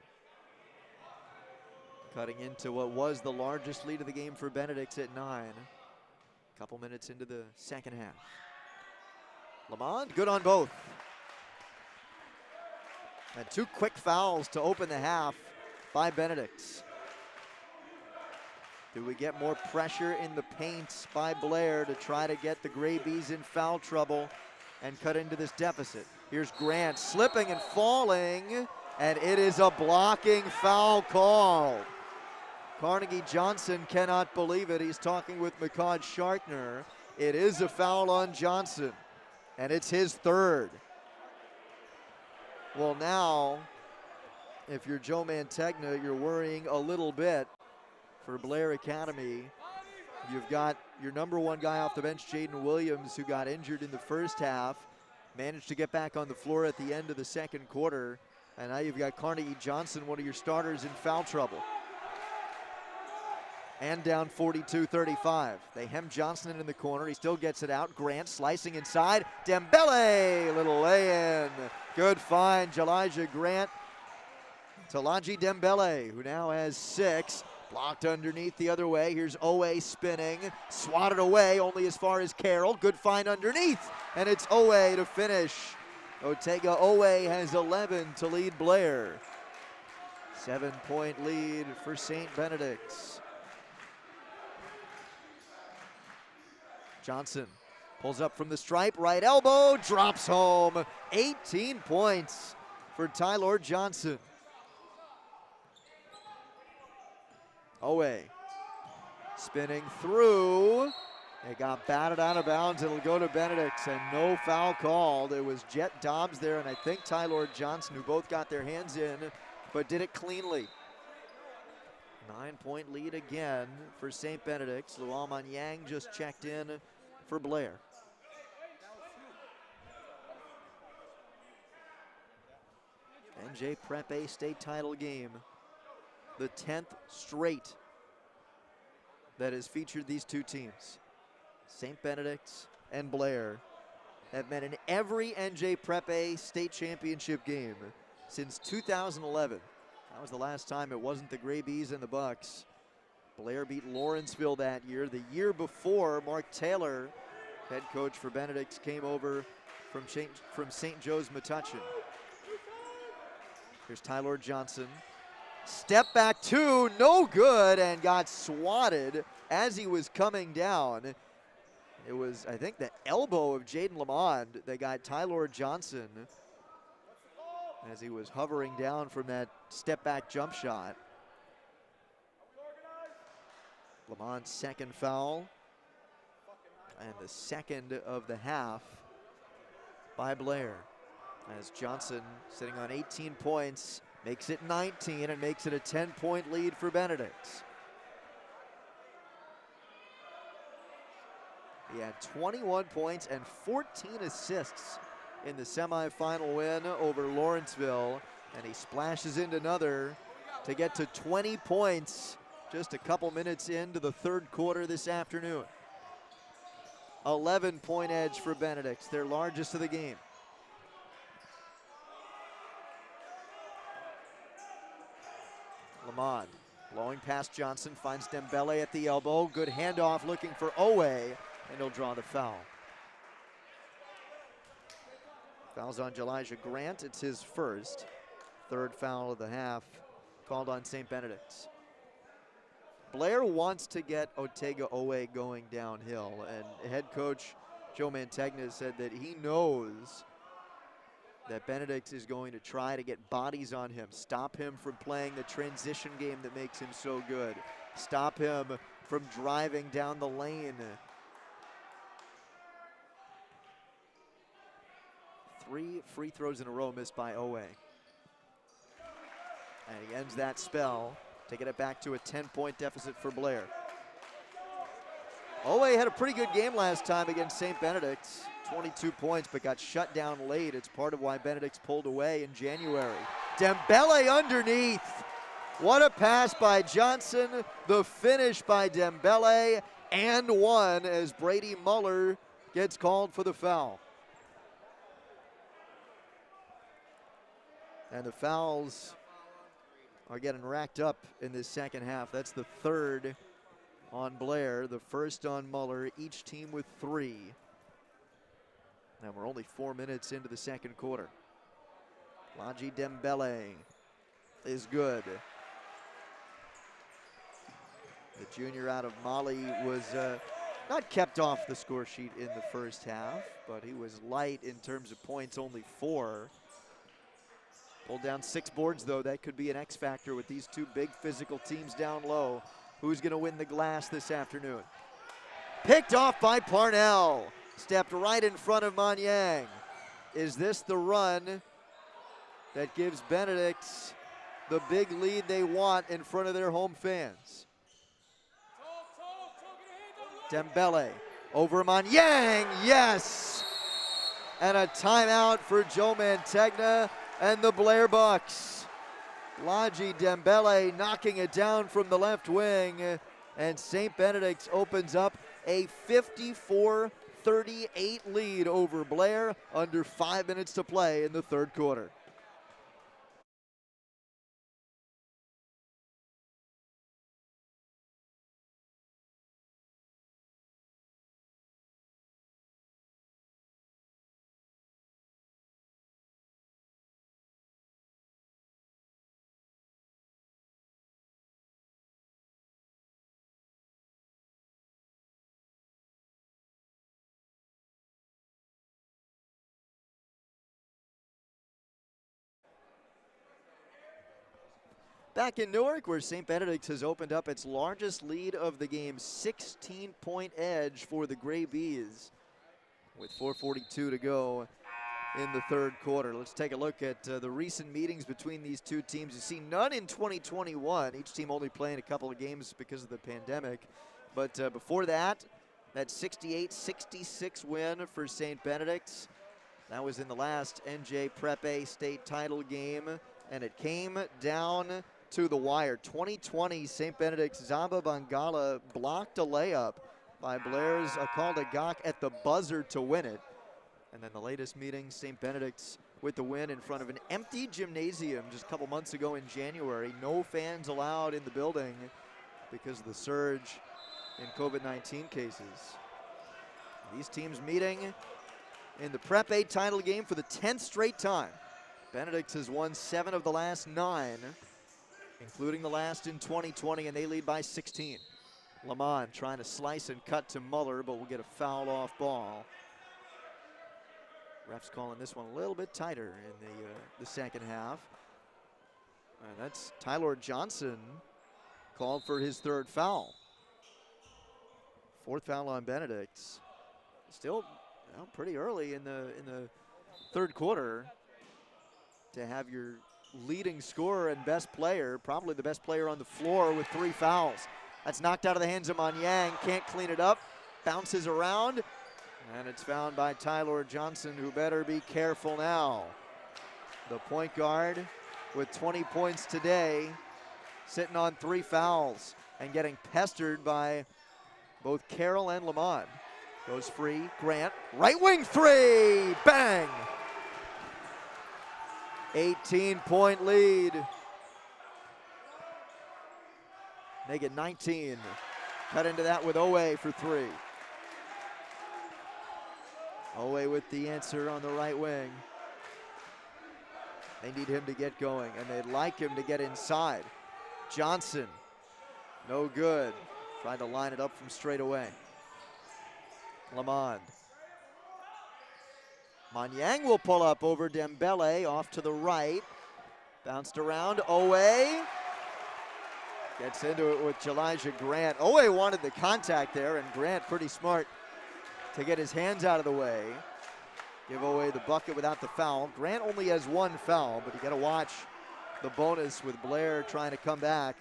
[SPEAKER 1] Cutting into what was the largest lead of the game for Benedict at 9. A couple minutes into the second half. Lamond good on both. And 2 quick fouls to open the half by Benedict. Do we get more pressure in the paint by Blair to try to get the Gray Bees in foul trouble and cut into this deficit? Here's Grant slipping and falling, and it is a blocking foul call. Carnegie Johnson cannot believe it. He's talking with Mikot Sharkner. It is a foul on Johnson, and it's his 3rd. Well, now, if you're Joe Mantegna, you're worrying a little bit for Blair Academy. You've got your #1 guy off the bench, Jaden Williams, who got injured in the first half, managed to get back on the floor at the end of the second quarter, and now you've got Carnegie Johnson, one of your starters, in foul trouble. And down 42-35. They hem Johnson in the corner. He still gets it out. Grant slicing inside. Dembele, little lay-in. Good find, Elijah Grant. Talaji Dembele, who now has 6. Blocked underneath the other way. Here's Owe spinning. Swatted away only as far as Carroll. Good find underneath. And it's Owe to finish. Otega Owe has 11 to lead Blair. 7-point lead for St. Benedict's. Johnson pulls up from the stripe. Right elbow. Drops home. 18 points for Tyler Johnson. Owe spinning through. It got batted out of bounds. It'll go to Benedict, and no foul called. It was Jet Dobbs there, and I think Tyler Johnson, who both got their hands in, but did it cleanly. 9-point lead again for St. Benedict's. Luan Manyang just checked in for Blair. NJ Prep A state title game. The 10th straight that has featured these two teams. St. Benedict's and Blair have met in every NJ Prep A state championship game since 2011. That was the last time it wasn't the Gray Bees and the Bucks. Blair beat Lawrenceville that year. The year before, Mark Taylor, head coach for Benedict, came over from St. Joe's Metuchen. Here's Tyler Johnson. Step back two, no good, and got swatted as he was coming down. It was, I think, the elbow of Jaden Lamond that got Tyler Johnson as he was hovering down from that step back jump shot. Lamond's second foul, and the second of the half by Blair. As Johnson, sitting on 18 points, makes it 19 and makes it a 10-point lead for Benedict. He had 21 points and 14 assists in the semifinal win over Lawrenceville, and he splashes into another to get to 20 points just a couple minutes into the third quarter this afternoon. 11-point edge for Benedict, their largest of the game. Lamond blowing past Johnson, finds Dembele at the elbow. Good handoff looking for Owe, and he'll draw the foul. Foul's on Elijah Grant. It's his first. Third foul of the half called on St. Benedict's. Blair wants to get Otega Owe going downhill, and head coach Joe Mantegna said that he knows that Benedict is going to try to get bodies on him, stop him from playing the transition game that makes him so good, stop him from driving down the lane. 3 free throws in a row missed by Owe. And he ends that spell, taking it back to a 10-point deficit for Blair. Owe had a pretty good game last time against St. Benedict's. 22 points, but got shut down late. It's part of why Benedict's pulled away in January. Dembele underneath. What a pass by Johnson. The finish by Dembele, and one as Brady Muller gets called for the foul. And the fouls are getting racked up in this second half. That's the third on Blair, the first on Muller, each team with 3. And we're only 4 minutes into the second quarter. Laji Dembele is good. The junior out of Mali was not kept off the score sheet in the first half, but he was light in terms of points, only 4. Pulled down 6 boards, though. That could be an X factor with these two big physical teams down low. Who's going to win the glass this afternoon? Picked off by Parnell. Stepped right in front of Manyang. Is this the run that gives Benedict the big lead they want in front of their home fans? Dembele over Manyang, yes! And a timeout for Joe Mantegna and the Blair Bucks. Laji Dembele knocking it down from the left wing, and St. Benedict opens up a 54-38 lead over Blair under 5 minutes to play in the third quarter. Back in Newark, where St. Benedict has opened up its largest lead of the game, 16-point edge for the Gray Bees with 4:42 to go in the third quarter. Let's take a look at the recent meetings between these two teams. You see none in 2021, each team only playing a couple of games because of the pandemic. But before that 68-66 win for St. Benedict's. That was in the last NJ Prep A state title game, and it came down to the wire. 2020, St. Benedict's Zamba Bangala blocked a layup by Blair's Akaldagak at the buzzer to win it. And then the latest meeting, St. Benedict's with the win in front of an empty gymnasium just a couple months ago in January. No fans allowed in the building because of the surge in COVID-19 cases. These teams meeting in the Prep A title game for the 10th straight time. Benedict has won 7 of the last 9, including the last in 2020, and they lead by 16. Lamont trying to slice and cut to Muller, but will get a foul off ball. Refs calling this one a little bit tighter in the second half. And that's Tyler Johnson called for his 3rd foul. 4th foul on Benedict. Still pretty early in the 3rd quarter to have your leading scorer and best player, probably the best player on the floor, with 3 fouls. That's knocked out of the hands of Manyang, can't clean it up, bounces around, and it's found by Tyler Johnson, who better be careful now. The point guard with 20 points today, sitting on 3 fouls and getting pestered by both Carroll and Lamont. Goes free, Grant, right wing 3, bang! 18-point lead. Make it 19. Cut into that with Owe for 3. Owe with the answer on the right wing. They need him to get going, and they'd like him to get inside. Johnson, no good. Tried to line it up from straight away. Lamond. Manyang will pull up over Dembele, off to the right. Bounced around, Owe. Gets into it with Elijah Grant. Owe wanted the contact there, and Grant pretty smart to get his hands out of the way. Give away the bucket without the foul. Grant only has 1 foul, but you gotta watch the bonus with Blair trying to come back.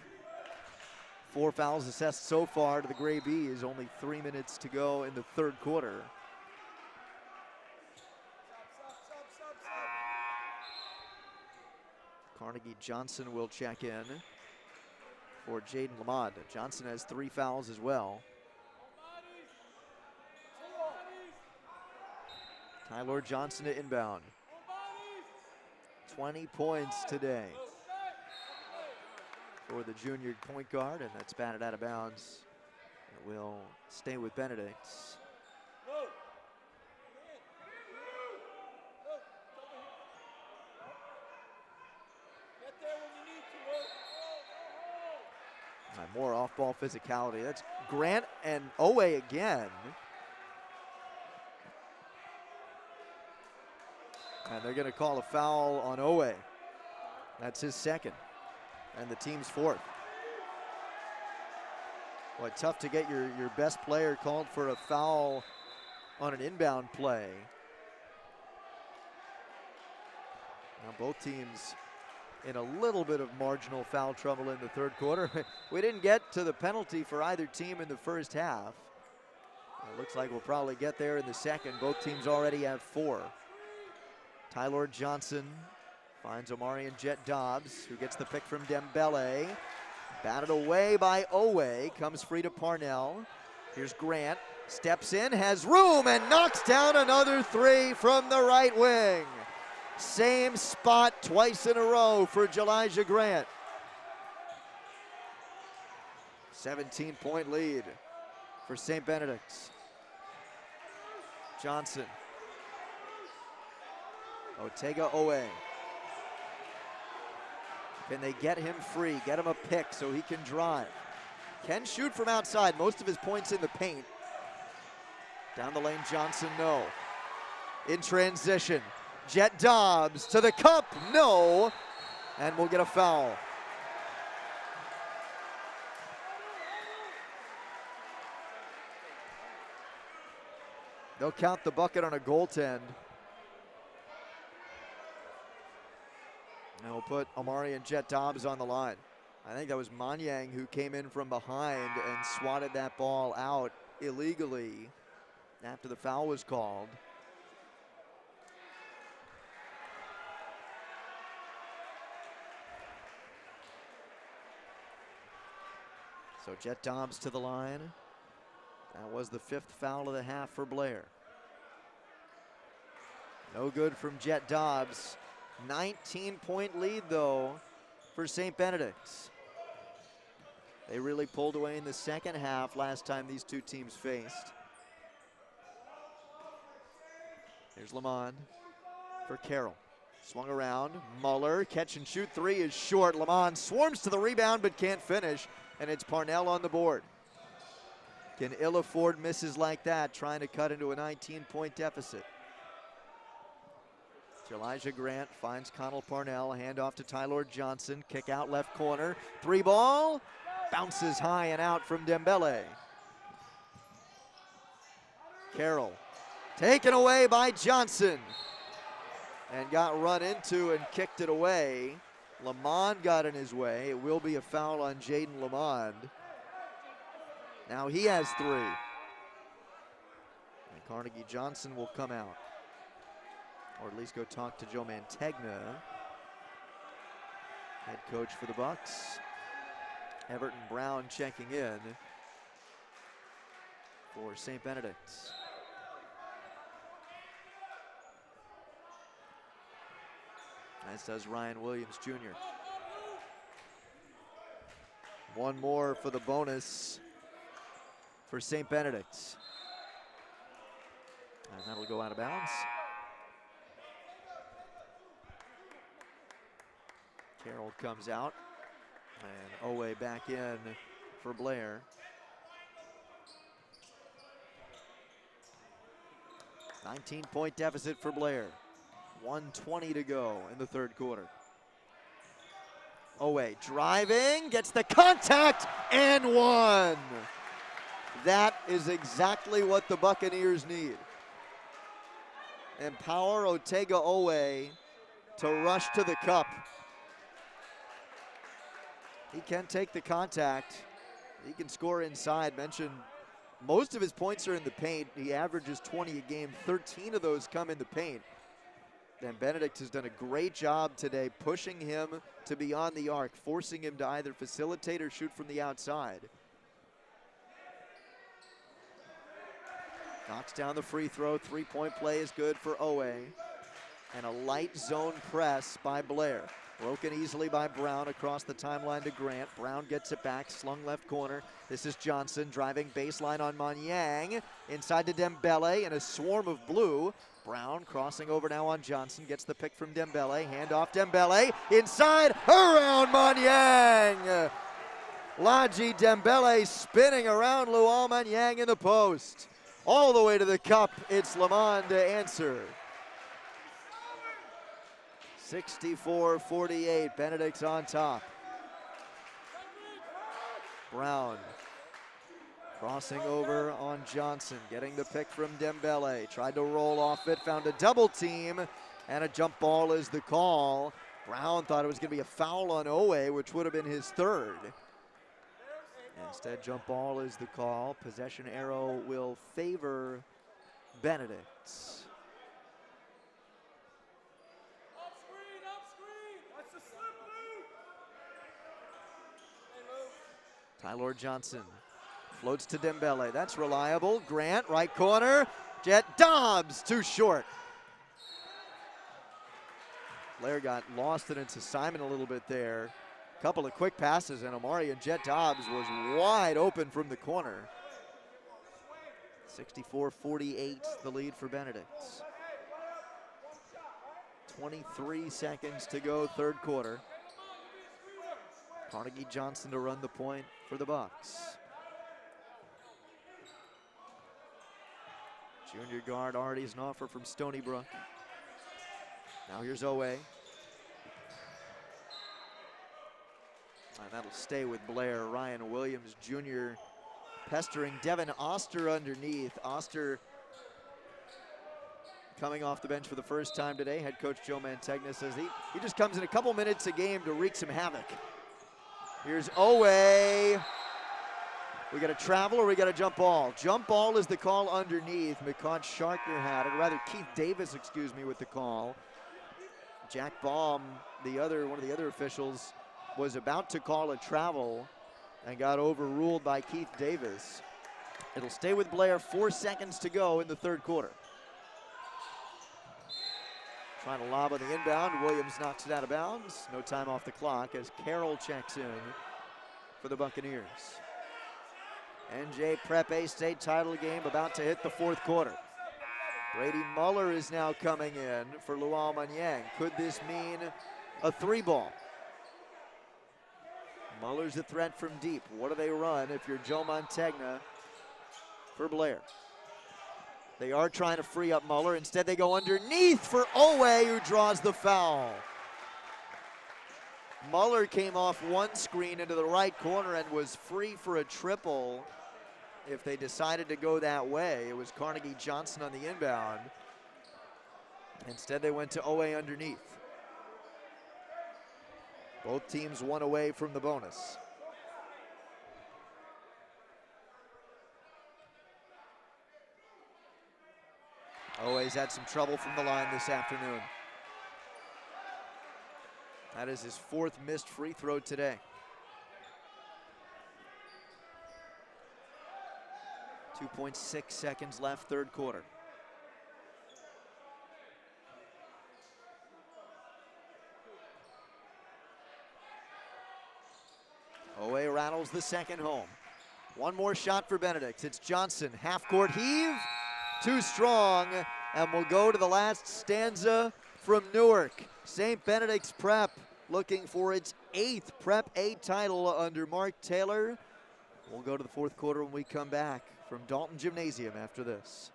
[SPEAKER 1] 4 fouls assessed so far to the Gray Bees. Only 3 minutes to go in the 3rd quarter. Carnegie Johnson will check in for Jaden Lamont. Johnson has 3 fouls as well. Tyler Johnson to inbound. 20 points today for the junior point guard, and that's batted out of bounds. It will stay with Benedict. More off-ball physicality. That's Grant and Owe again. And they're going to call a foul on Owe. That's his 2nd, and the team's 4th. Boy, tough to get your best player called for a foul on an inbound play. Now both teams in a little bit of marginal foul trouble in the 3rd quarter. We didn't get to the penalty for either team in the first half. It looks like we'll probably get there in the 2nd. Both teams already have 4. Tyler Johnson finds Omarion Jet Dobbs, who gets the pick from Dembele. Batted away by Owe, comes free to Parnell. Here's Grant, steps in, has room, and knocks down another 3 from the right wing. Same spot twice in a row for Elijah Grant. 17-point lead for St. Benedict's. Johnson. Otega Owe. Can they get him free, get him a pick so he can drive? Can shoot from outside, most of his points in the paint. Down the lane, Johnson, no. In transition, Jet Dobbs to the cup, no. And we'll get a foul. They'll count the bucket on a goaltend. And we'll put Omari and Jet Dobbs on the line. I think that was Manyang who came in from behind and swatted that ball out illegally after the foul was called. So Jet Dobbs to the line. That was the 5th foul of the half for Blair. No good from Jet Dobbs. 19-point lead, though, for St. Benedict's. They really pulled away in the second half last time these two teams faced. Here's Lamond for Carroll. Swung around. Muller, catch and shoot three is short. Lamond swarms to the rebound but can't finish, and it's Parnell on the board. Can ill afford misses like that, trying to cut into a 19-point deficit. Elijah Grant finds Connell Parnell, handoff to Tyler Johnson, kick out left corner, 3-ball, bounces high and out from Dembele. Carroll taken away by Johnson and got run into and kicked it away. Lamond got in his way. It will be a foul on Jaden Lamond. Now he has 3. And Carnegie Johnson will come out, or at least go talk to Joe Mantegna, head coach for the Bucks. Everton Brown checking in for St. Benedict's. As does Ryan Williams Jr. One more for the bonus for St. Benedict's. And that'll go out of bounds. Carroll comes out, and Owe back in for Blair. $19-point deficit for Blair. 1:20 to go in the third quarter. Owe driving, gets the contact, and one. That is exactly what the Buccaneers need. Empower Otega Owe to rush to the cup. He can take the contact. He can score inside. Mentioned most of his points are in the paint. He averages 20 a game. 13 of those come in the paint. And Benedict has done a great job today pushing him to beyond the arc, forcing him to either facilitate or shoot from the outside. Knocks down the free throw. 3-point play is good for Owe. And a light zone press by Blair. Broken easily by Brown across the timeline to Grant. Brown gets it back, slung left corner. This is Johnson driving baseline on Manyang. Inside to Dembele in a swarm of blue. Brown crossing over now on Johnson. Gets the pick from Dembele. Handoff Dembele. Inside, around Manyang. Ladji Dembele spinning around Luol Manyang in the post. All the way to the cup. It's Lamond to answer. 64-48, Benedict's on top. Brown crossing over on Johnson, getting the pick from Dembele. Tried to roll off it, found a double team, and a jump ball is the call. Brown thought it was going to be a foul on Owe, which would have been his 3rd. Instead, jump ball is the call. Possession arrow will favor Benedict's. Tyler Johnson floats to Dembele. That's reliable. Grant, right corner. Jet Dobbs, too short. Blair got lost in its assignment a little bit there. Couple of quick passes, and Omari and Jet Dobbs was wide open from the corner. 64-48, the lead for Benedict. 23 seconds to go, third quarter. Carnegie Johnson to run the point for the Bucks. Junior guard already has an offer from Stony Brook. Now here's Owe. And that'll stay with Blair. Ryan Williams Jr. pestering Devin Oster underneath. Oster coming off the bench for the first time today. Head coach Joe Mantegna says he just comes in a couple minutes a game to wreak some havoc. Here's Owe. We got a travel or we got a jump ball? Jump ball is the call underneath. McCont Sharkner had it, or rather Keith Davis, excuse me, with the call. Jack Baum, one of the other officials, was about to call a travel and got overruled by Keith Davis. It'll stay with Blair, 4 seconds to go in the third quarter. Trying to lob on the inbound, Williams knocks it out of bounds. No time off the clock as Carroll checks in for the Buccaneers. NJ Prep A state title game about to hit the fourth quarter. Brady Muller is now coming in for Luau Manyang. Could this mean a 3-ball? Muller's a threat from deep. What do they run if you're Joe Mantegna for Blair? They are trying to free up Muller. Instead, they go underneath for Owe, who draws the foul. Muller came off one screen into the right corner and was free for a triple if they decided to go that way. It was Carnegie Johnson on the inbound. Instead, they went to Owe underneath. Both teams one away from the bonus. Owe's had some trouble from the line this afternoon. That is his 4th missed free throw today. 2.6 seconds left, third quarter. Owe rattles the second home. One more shot for Benedict. It's Johnson, half-court heave, too strong, and we'll go to the last stanza from Newark. St. Benedict's Prep looking for its 8th Prep A title under Mark Taylor. We'll go to the fourth quarter when we come back from Dalton Gymnasium after this.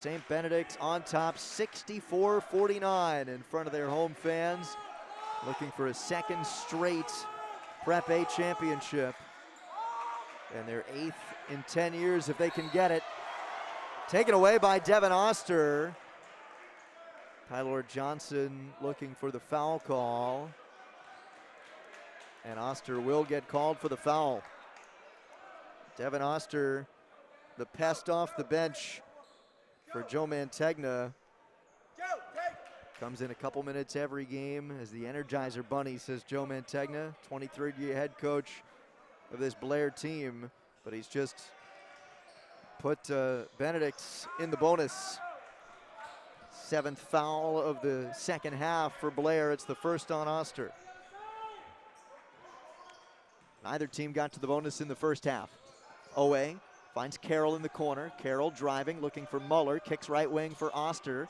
[SPEAKER 1] St. Benedict on top 64-49 in front of their home fans, looking for a second straight Prep A championship and their 8th in 10 years if they can get it. Taken away by Devin Oster. Tyler Johnson looking for the foul call, and Oster will get called for the foul. Devin Oster, the pest off the bench for Joe Mantegna, comes in a couple minutes every game as the Energizer Bunny, says Joe Mantegna, 23rd year head coach of this Blair team, but he's just put Benedict in the bonus. 7th foul of the second half for Blair. It's the first on Oster. Neither team got to the bonus in the first half. Owe Finds Carroll in the corner. Carroll driving, looking for Muller. Kicks right wing for Oster.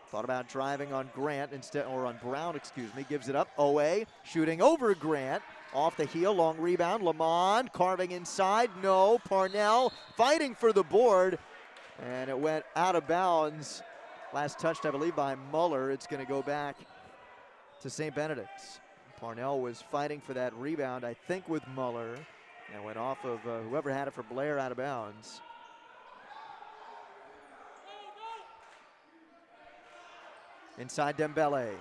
[SPEAKER 1] Thought about driving on Grant instead, or on Brown, excuse me. Gives it up. Owe shooting over Grant. Off the heel, long rebound. Lamond carving inside. No. Parnell fighting for the board. And it went out of bounds. Last touched, I believe, by Muller. It's going to go back to St. Benedict's. Parnell was fighting for that rebound, I think, with Muller. And went off of whoever had it for Blair out of bounds. Inside Dembele.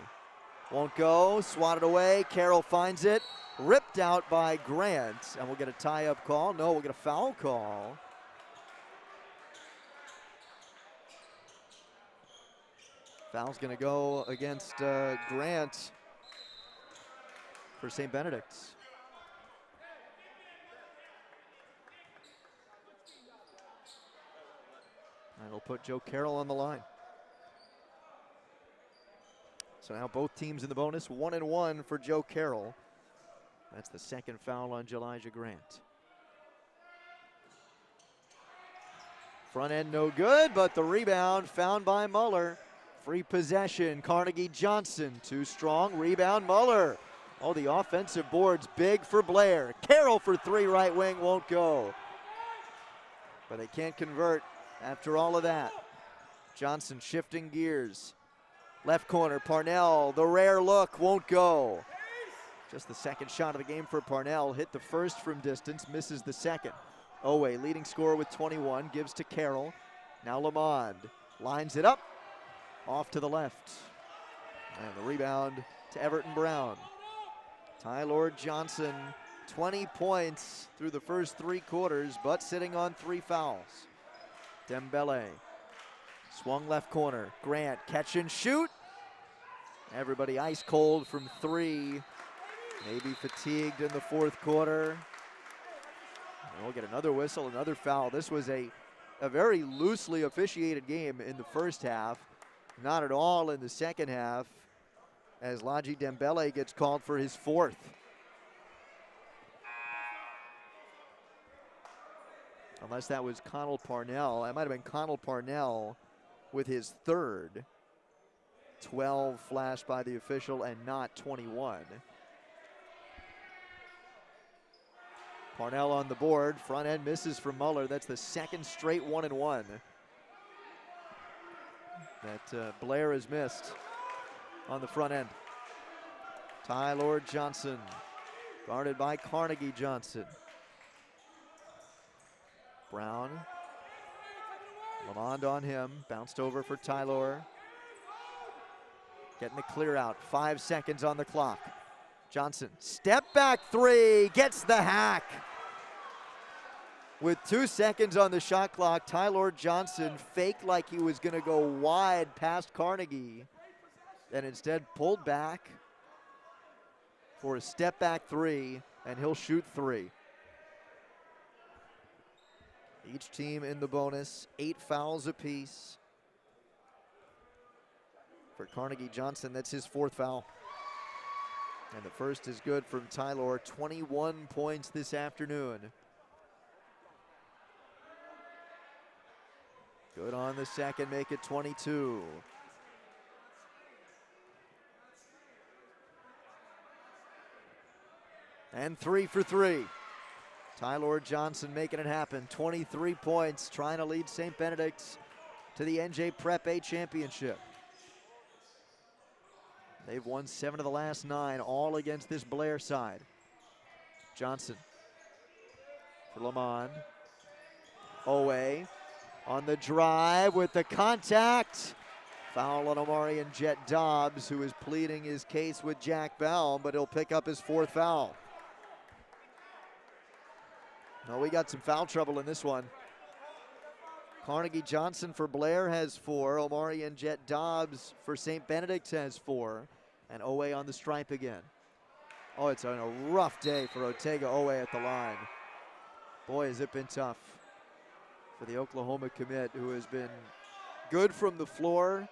[SPEAKER 1] Won't go, swatted away. Carroll finds it. Ripped out by Grant. And we'll get a tie-up call. No, we'll get a foul call. Foul's going to go against Grant for St. Benedict's. And it'll put Joe Carroll on the line. So now both teams in the bonus, 1-1 for Joe Carroll. That's the second foul on Elijah Grant. Front end no good, but the rebound found by Muller. Free possession, Carnegie Johnson, too strong, rebound Muller. Oh, the offensive board's big for Blair. Carroll for three, right wing, won't go. But they can't convert after all of that. Johnson shifting gears. Left corner, Parnell, the rare look, won't go. Just the second shot of the game for Parnell. Hit the first from distance, misses the second. Owe, leading scorer with 21, gives to Carroll. Now Lamond lines it up. Off to the left. And the rebound to Everton Brown. Tylor Johnson, 20 points through the first 3 quarters, but sitting on 3 fouls. Dembele, swung left corner. Grant, catch and shoot. Everybody ice cold from 3. Maybe fatigued in the fourth quarter. And we'll get another whistle, another foul. This was a very loosely officiated game in the first half. Not at all in the second half, as Ladji Dembele gets called for his 4th. Unless that was Connell Parnell. That might have been Connell Parnell with his 3rd. 12 flashed by the official and not 21. Parnell on the board. Front end misses from Muller. That's the second straight 1-1 that Blair has missed on the front end. Tylor Johnson, guarded by Carnegie Johnson. Brown, Lamond on him, bounced over for Tylor. Getting the clear out, 5 seconds on the clock. Johnson, step back 3, gets the hack. With 2 seconds on the shot clock, Tylor Johnson faked like he was going to go wide past Carnegie, and instead pulled back for a step back 3, and he'll shoot 3. Each team in the bonus, 8 fouls apiece. For Carnegie Johnson, that's his 4th foul. And the first is good from Tylor, 21 points this afternoon. Good on the second, make it 22. And 3 for 3. Tylor Johnson making it happen. 23 points, trying to lead St. Benedict's to the NJ Prep A championship. They've won 7 of the last 9, all against this Blair side. Johnson for Lamond. Owe on the drive with the contact. Foul on Omarion Jet Dobbs, who is pleading his case with Jack Baum, but he'll pick up his 4th foul. No, we got some foul trouble in this one. Carnegie Johnson for Blair has 4. Omarion Jet Dobbs for St. Benedict's has 4. And Owe on the stripe again. Oh, it's a rough day for Otega Owe at the line. Boy, has it been tough for the Oklahoma commit, who has been good from the floor,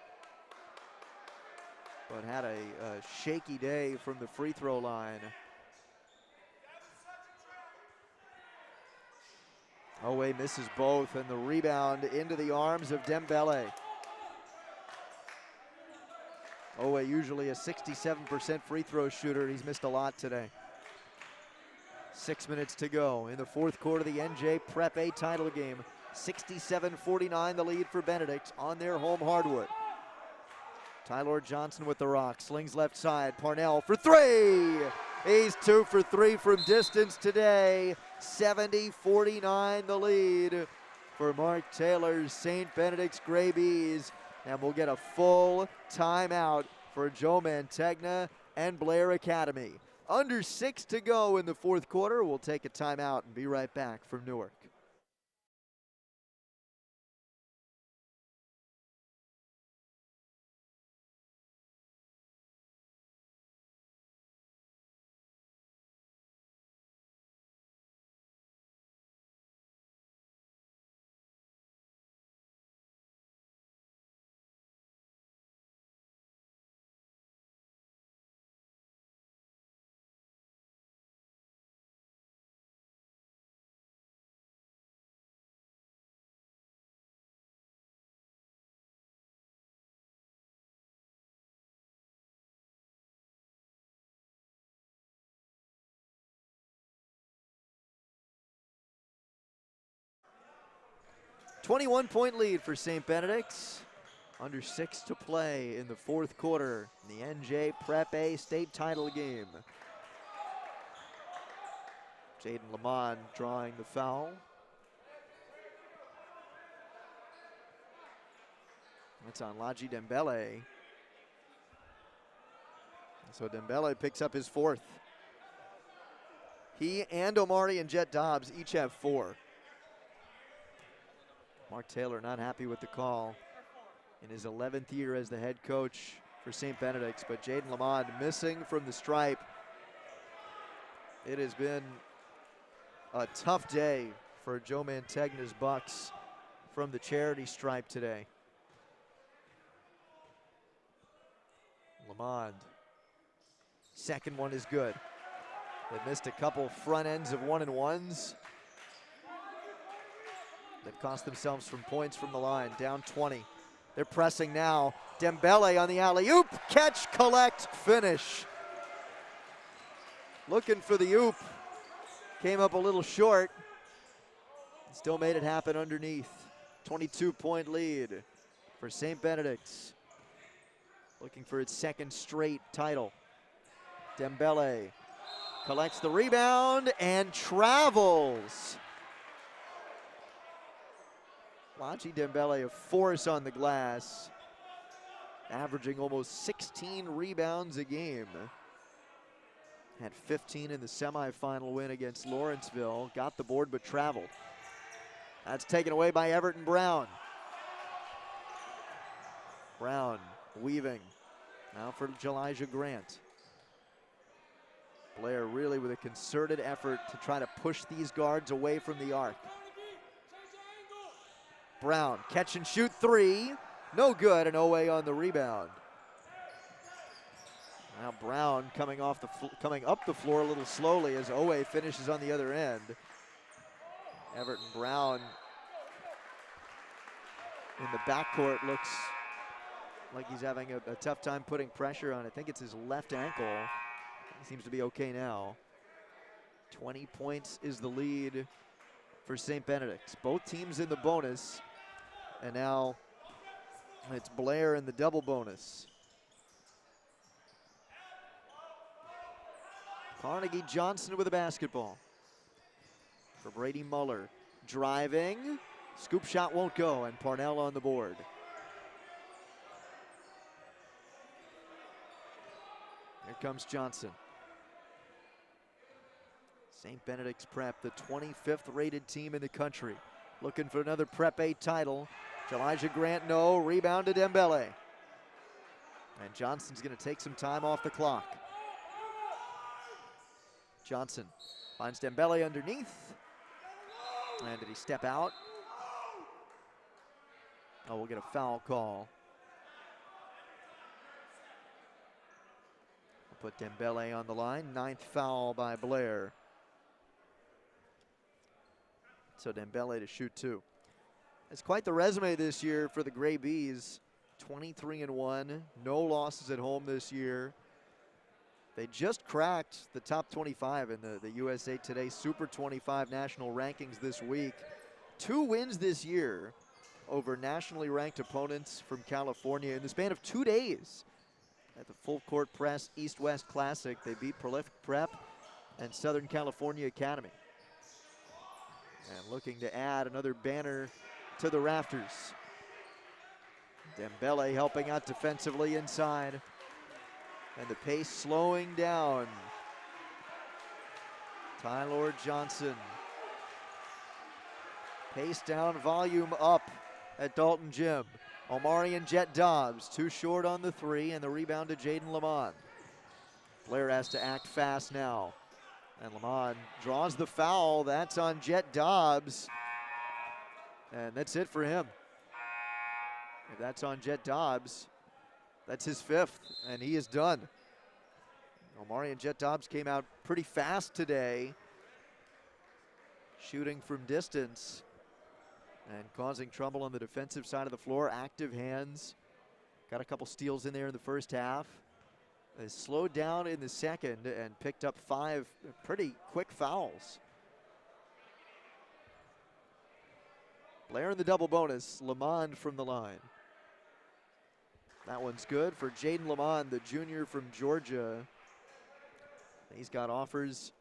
[SPEAKER 1] but had a shaky day from the free throw line. Owe misses both, and the rebound into the arms of Dembele. Owe usually a 67% free throw shooter. He's missed a lot today. 6 minutes to go in the fourth quarter of the NJ Prep A title game. 67-49 the lead for Benedict on their home hardwood. Tyler Johnson with the rock, slings left side, Parnell for three! He's 2 for 3 from distance today. 70-49 the lead for Mark Taylor's St. Benedict's Gray Bees. And we'll get a full timeout for Joe Mantegna and Blair Academy. Under 6 to go in the fourth quarter. We'll take a timeout and be right back from Newark. .1 lead for St. Benedict's. Under 6 to play in the fourth quarter in the NJ Prep A state title game. Jaden Lamont drawing the foul. That's on Laji Dembele. So Dembele picks up his fourth. He and Omari and Jet Dobbs each have 4. Mark Taylor not happy with the call in his 11th year as the head coach for St. Benedict's, but Jaden Lamont missing from the stripe. It has been a tough day for Joe Mantegna's Bucks from the charity stripe today. Lamont, second one is good. They missed a couple front ends of 1-and-1s. They've cost themselves from points from the line, down 20. They're pressing now. Dembele on the alley-oop, catch, collect, finish. Looking for the oop. Came up a little short. Still made it happen underneath. 22-point lead for St. Benedict's. Looking for its second straight title. Dembele collects the rebound and travels. Laji Dembele, a force on the glass, averaging almost 16 rebounds a game. Had 15 in the semifinal win against Lawrenceville. Got the board but traveled. That's taken away by Everton Brown. Brown weaving. Now for Elijah Grant. Blair really with a concerted effort to try to push these guards away from the arc. Brown, catch and shoot three. No good, and Owe on the rebound. Now Brown coming up the floor a little slowly as Owe finishes on the other end. Everton Brown in the backcourt looks like he's having a tough time putting pressure on. I think it's his left ankle. He seems to be okay now. 20 points is the lead for St. Benedict's. Both teams in the bonus. And now it's Blair in the double bonus. Carnegie Johnson with a basketball. For Brady Muller. Driving. Scoop shot won't go, and Parnell on the board. Here comes Johnson. St. Benedict's Prep, the 25th rated team in the country. Looking for another Prep A title. Elijah Grant, no. Rebound to Dembele. And Johnson's going to take some time off the clock. Johnson finds Dembele underneath. And did he step out? Oh, we'll get a foul call. We'll put Dembele on the line. 9th foul by Blair. So Dembele to shoot 2. It's quite the resume this year for the Gray Bees. 23-1, no losses at home this year. They just cracked the top 25 in the USA Today Super 25 national rankings this week. 2 wins this year over nationally ranked opponents from California in the span of 2 days. At the Full Court Press East-West Classic, they beat Prolific Prep and Southern California Academy. And looking to add another banner to the rafters. Dembele helping out defensively inside. And the pace slowing down. Tyler Johnson. Pace down, volume up at Dalton Gym. Omarion Jet Dobbs, too short on the 3, and the rebound to Jaden Lamont. Blair has to act fast now. And Lamont draws the foul. That's on Jet Dobbs. And that's it for him. If that's on Jet Dobbs, that's his 5th, and he is done. Omarion Jet Dobbs came out pretty fast today, shooting from distance and causing trouble on the defensive side of the floor. Active hands. Got a couple steals in there in the first half. They slowed down in the second and picked up 5 pretty quick fouls. Blair in the double bonus. Lamont from the line. That one's good for Jaden Lamont, the junior from Georgia. He's got offers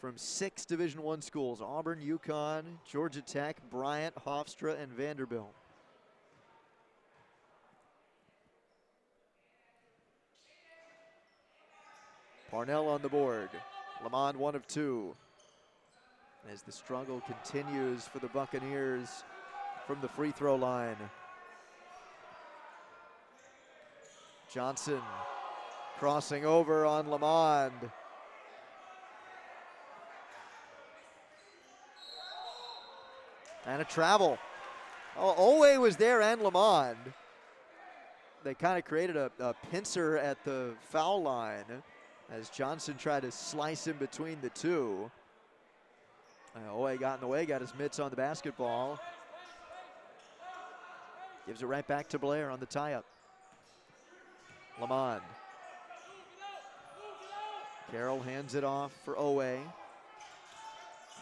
[SPEAKER 1] from 6 Division I schools: Auburn, UConn, Georgia Tech, Bryant, Hofstra, and Vanderbilt. Parnell on the board. Lamont 1 of 2. As the struggle continues for the Buccaneers from the free throw line. Johnson crossing over on Lamont. And a travel. Oh, Owe was there and Lamont. They kind of created a pincer at the foul line as Johnson tried to slice in between the two. Owe got in the way, got his mitts on the basketball. Gives it right back to Blair on the tie-up. Lamont. Carroll hands it off for Owe.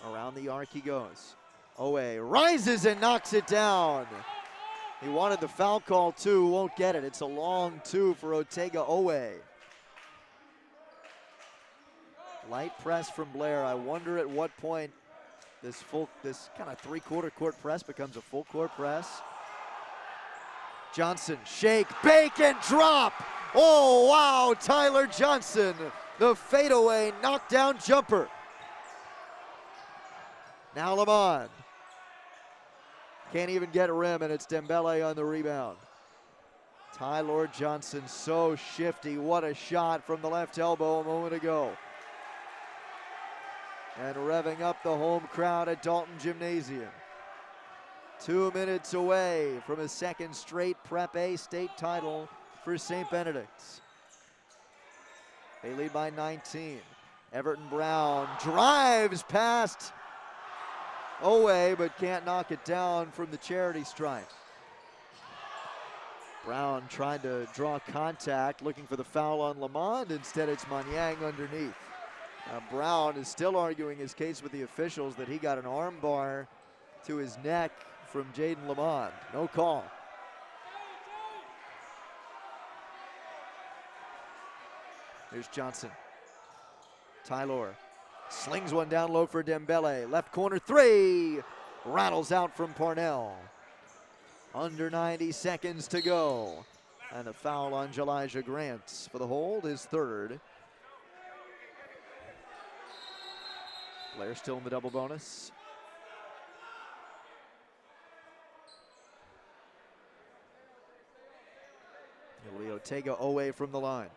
[SPEAKER 1] Around the arc he goes. Owe rises and knocks it down. He wanted the foul call too, won't get it. It's a long 2 for Ortega Owe. Light press from Blair. I wonder at what point this kind of 3/4 court press becomes a full court press. Johnson, shake, bake, and drop. Oh, wow, Tyler Johnson, the fadeaway knockdown jumper. Now Lamont. Can't even get a rim, and it's Dembele on the rebound. Tyler Johnson, so shifty. What a shot from the left elbow a moment ago. And revving up the home crowd at Dalton Gymnasium. 2 minutes away from a second straight Prep A state title for St. Benedict's. They lead by 19. Everton Brown drives past Owe, but can't knock it down from the charity stripe. Brown trying to draw contact, looking for the foul on Lamont. Instead, it's Manyang underneath. Brown is still arguing his case with the officials that he got an arm bar to his neck from Jaden Lamont. No call. Here's Johnson. Tyler slings one down low for Dembele. Left corner 3. Rattles out from Parnell. Under 90 seconds to go. And a foul on Elijah Grant for the hold, his 3rd. Blair still in the double bonus. It'll be Ortega Owe from the line.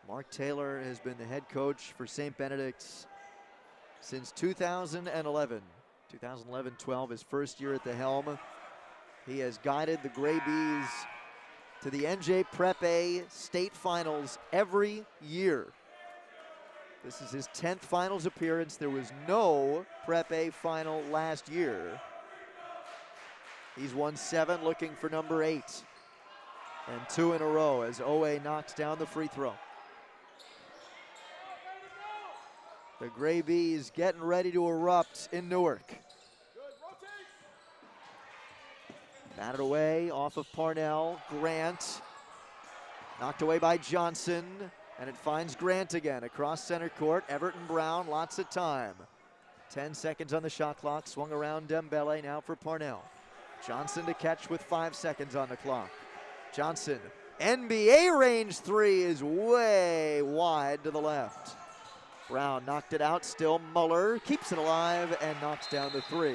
[SPEAKER 1] Mark Taylor has been the head coach for St. Benedict's since 2011. 2011-12, his first year at the helm. He has guided the Gray Bees to the NJ Prep A state finals every year. This is his 10th finals appearance. There was no Prep A final last year. He's won 7, looking for number 8. And 2 in a row as Owe knocks down the free throw. The Gray Bees getting ready to erupt in Newark. Batted away off of Parnell. Grant knocked away by Johnson, and it finds Grant again across center court. Everton Brown, lots of time. 10 seconds on the shot clock. Swung around Dembele now for Parnell. Johnson to catch with 5 seconds on the clock. Johnson, NBA range 3 is way wide to the left. Brown knocked it out, still Muller keeps it alive and knocks down the 3.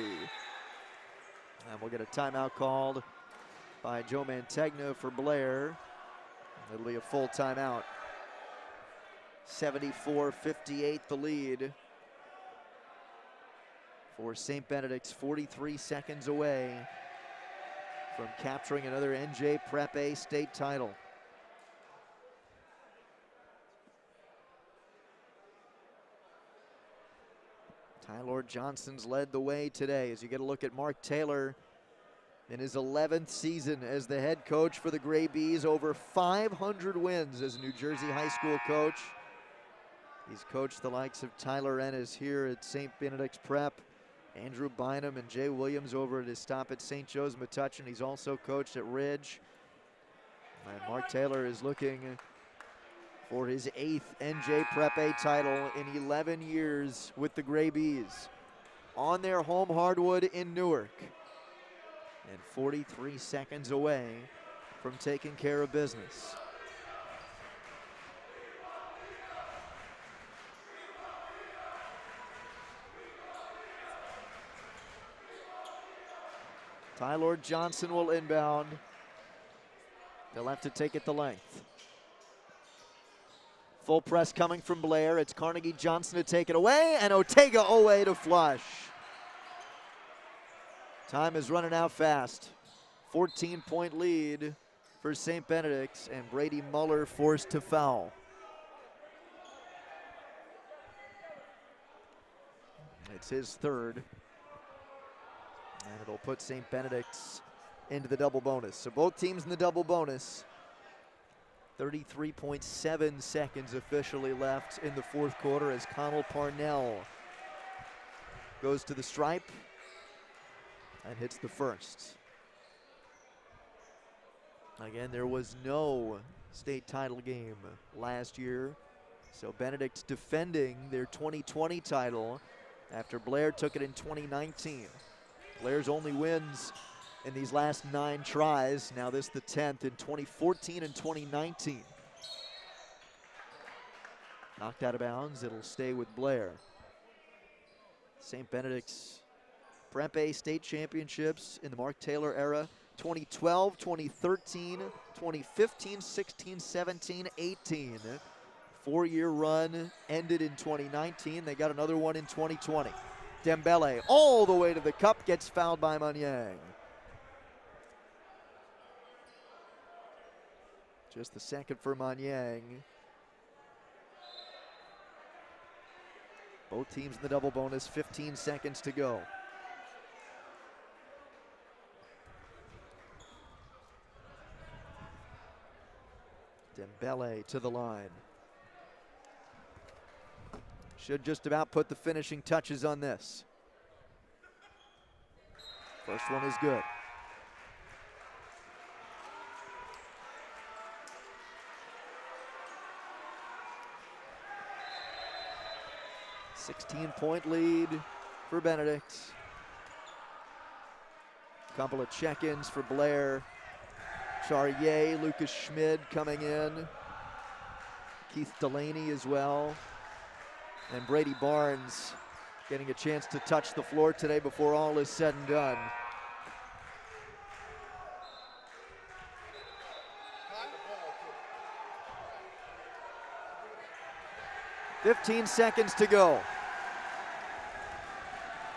[SPEAKER 1] And we'll get a timeout called by Joe Mantegna for Blair. It'll be a full timeout. 74-58 the lead for St. Benedict's, 43 seconds away from capturing another NJ Prep A state title. Tyler Johnson's led the way today as you get a look at Mark Taylor in his 11th season as the head coach for the Gray Bees. Over 500 wins as a New Jersey high school coach. He's coached the likes of Tyler Ennis here at St. Benedict's Prep, Andrew Bynum and Jay Williams over at his stop at St. Joe's Metuchen. He's also coached at Ridge. And Mark Taylor is looking for his 8th NJ Prep A title in 11 years with the Gray Bees on their home hardwood in Newark, and 43 seconds away from taking care of business. Tyler Johnson will inbound. They'll have to take it the length. Full press coming from Blair. It's Carnegie Johnson to take it away, and Ortega Owe to flush. Time is running out fast. 14-point lead for St. Benedict's, and Brady Muller forced to foul. It's his 3rd. And it'll put St. Benedict's into the double bonus. So both teams in the double bonus. 33.7 seconds officially left in the 4th quarter as Connell Parnell goes to the stripe and hits the first. Again, there was no state title game last year, so Benedict's defending their 2020 title after Blair took it in 2019. Blair's only wins in these last 9 tries. Now this the 10th in 2014 and 2019. Knocked out of bounds, it'll stay with Blair. St. Benedict's Prep A state championships in the Mark Taylor era, 2012, 2013, 2015, 16, 17, 18. 4-year run ended in 2019. They got another one in 2020. Dembele all the way to the cup, gets fouled by Manyang. Just the 2nd for Manyang. Both teams in the double bonus, 15 seconds to go. Dembele to the line. Should just about put the finishing touches on this. First one is good. .16-point lead for Benedict. Couple of check-ins for Blair. Charrier, Lucas Schmid coming in. Keith Delaney as well. And Brady Barnes getting a chance to touch the floor today before all is said and done. 15 seconds to go.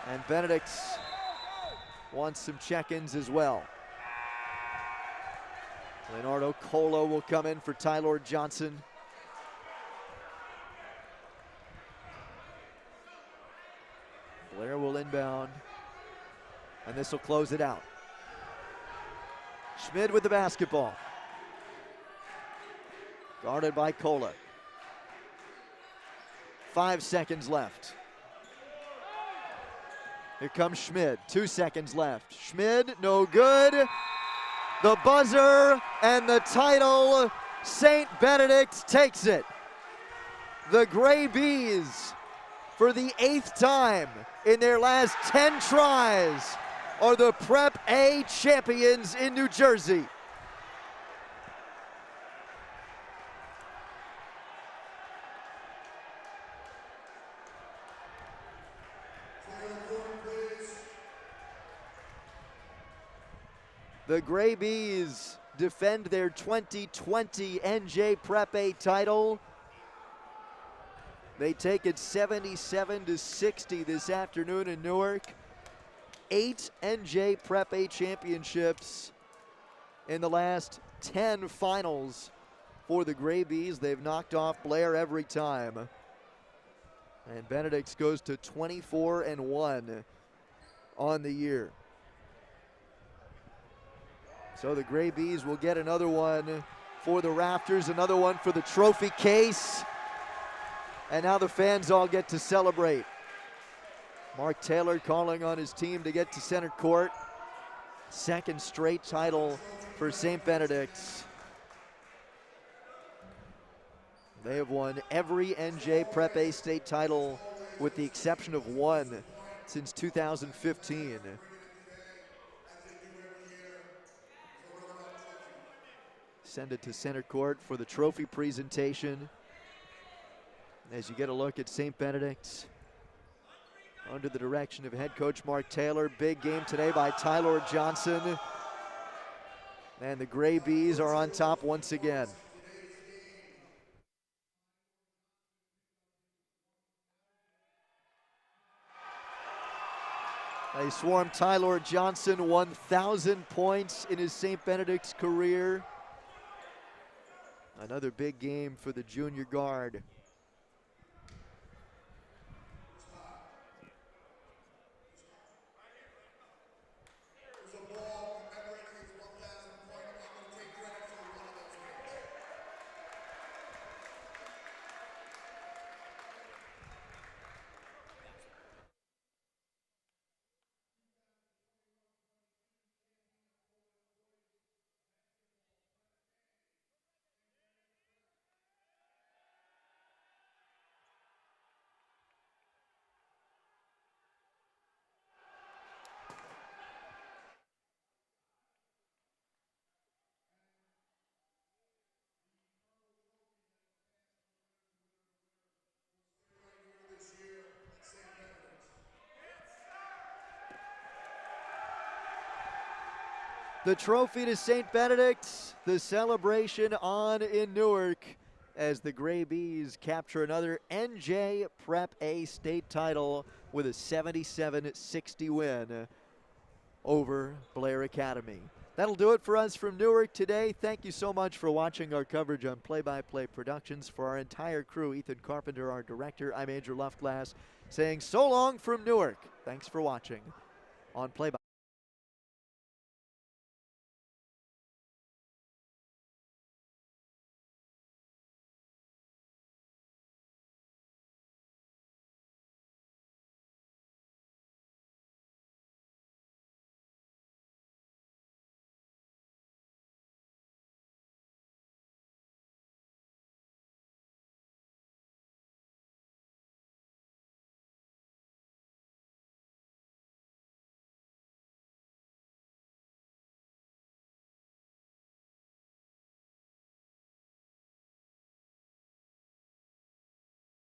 [SPEAKER 1] And Benedict wants some check-ins as well. Leonardo Colo will come in for Tyler Johnson. inbound. And this will close it out. Schmid with the basketball. Guarded by Kola. 5 seconds left. Here comes Schmid. 2 seconds left. Schmid, no good. The buzzer and the title. St. Benedict takes it. The Gray Bees, for the 8th time in their last 10 tries, are the Prep A champions in New Jersey. The Gray Bees defend their 2020 NJ Prep A title. They take it 77-60 this afternoon in Newark. 8 NJ Prep A championships in the last 10 finals for the Gray Bees. They've knocked off Blair every time. And Benedict goes to 24-1 on the year. So the Gray Bees will get another one for the rafters, another one for the trophy case. And now the fans all get to celebrate. Mark Taylor calling on his team to get to center court. 2nd straight title for St. Benedict's. They have won every NJ Prep A state title with the exception of one since 2015. Send it to center court for the trophy presentation. As you get a look at St. Benedict's under the direction of head coach Mark Taylor. Big game today by Tyler Johnson. And the Gray Bees are on top once again. They swarm Tyler Johnson, 1,000 points in his St. Benedict's career. Another big game for the junior guard. The trophy to St. Benedict's, the celebration on in Newark as the Gray Bees capture another NJ Prep A state title with a 77-60 win over Blair Academy. That'll do it for us from Newark today. Thank you so much for watching our coverage on Play-by-Play Productions. For our entire crew, Ethan Carpenter, our director, I'm Andrew Luftglass, saying so long from Newark. Thanks for watching on Play-by-Play.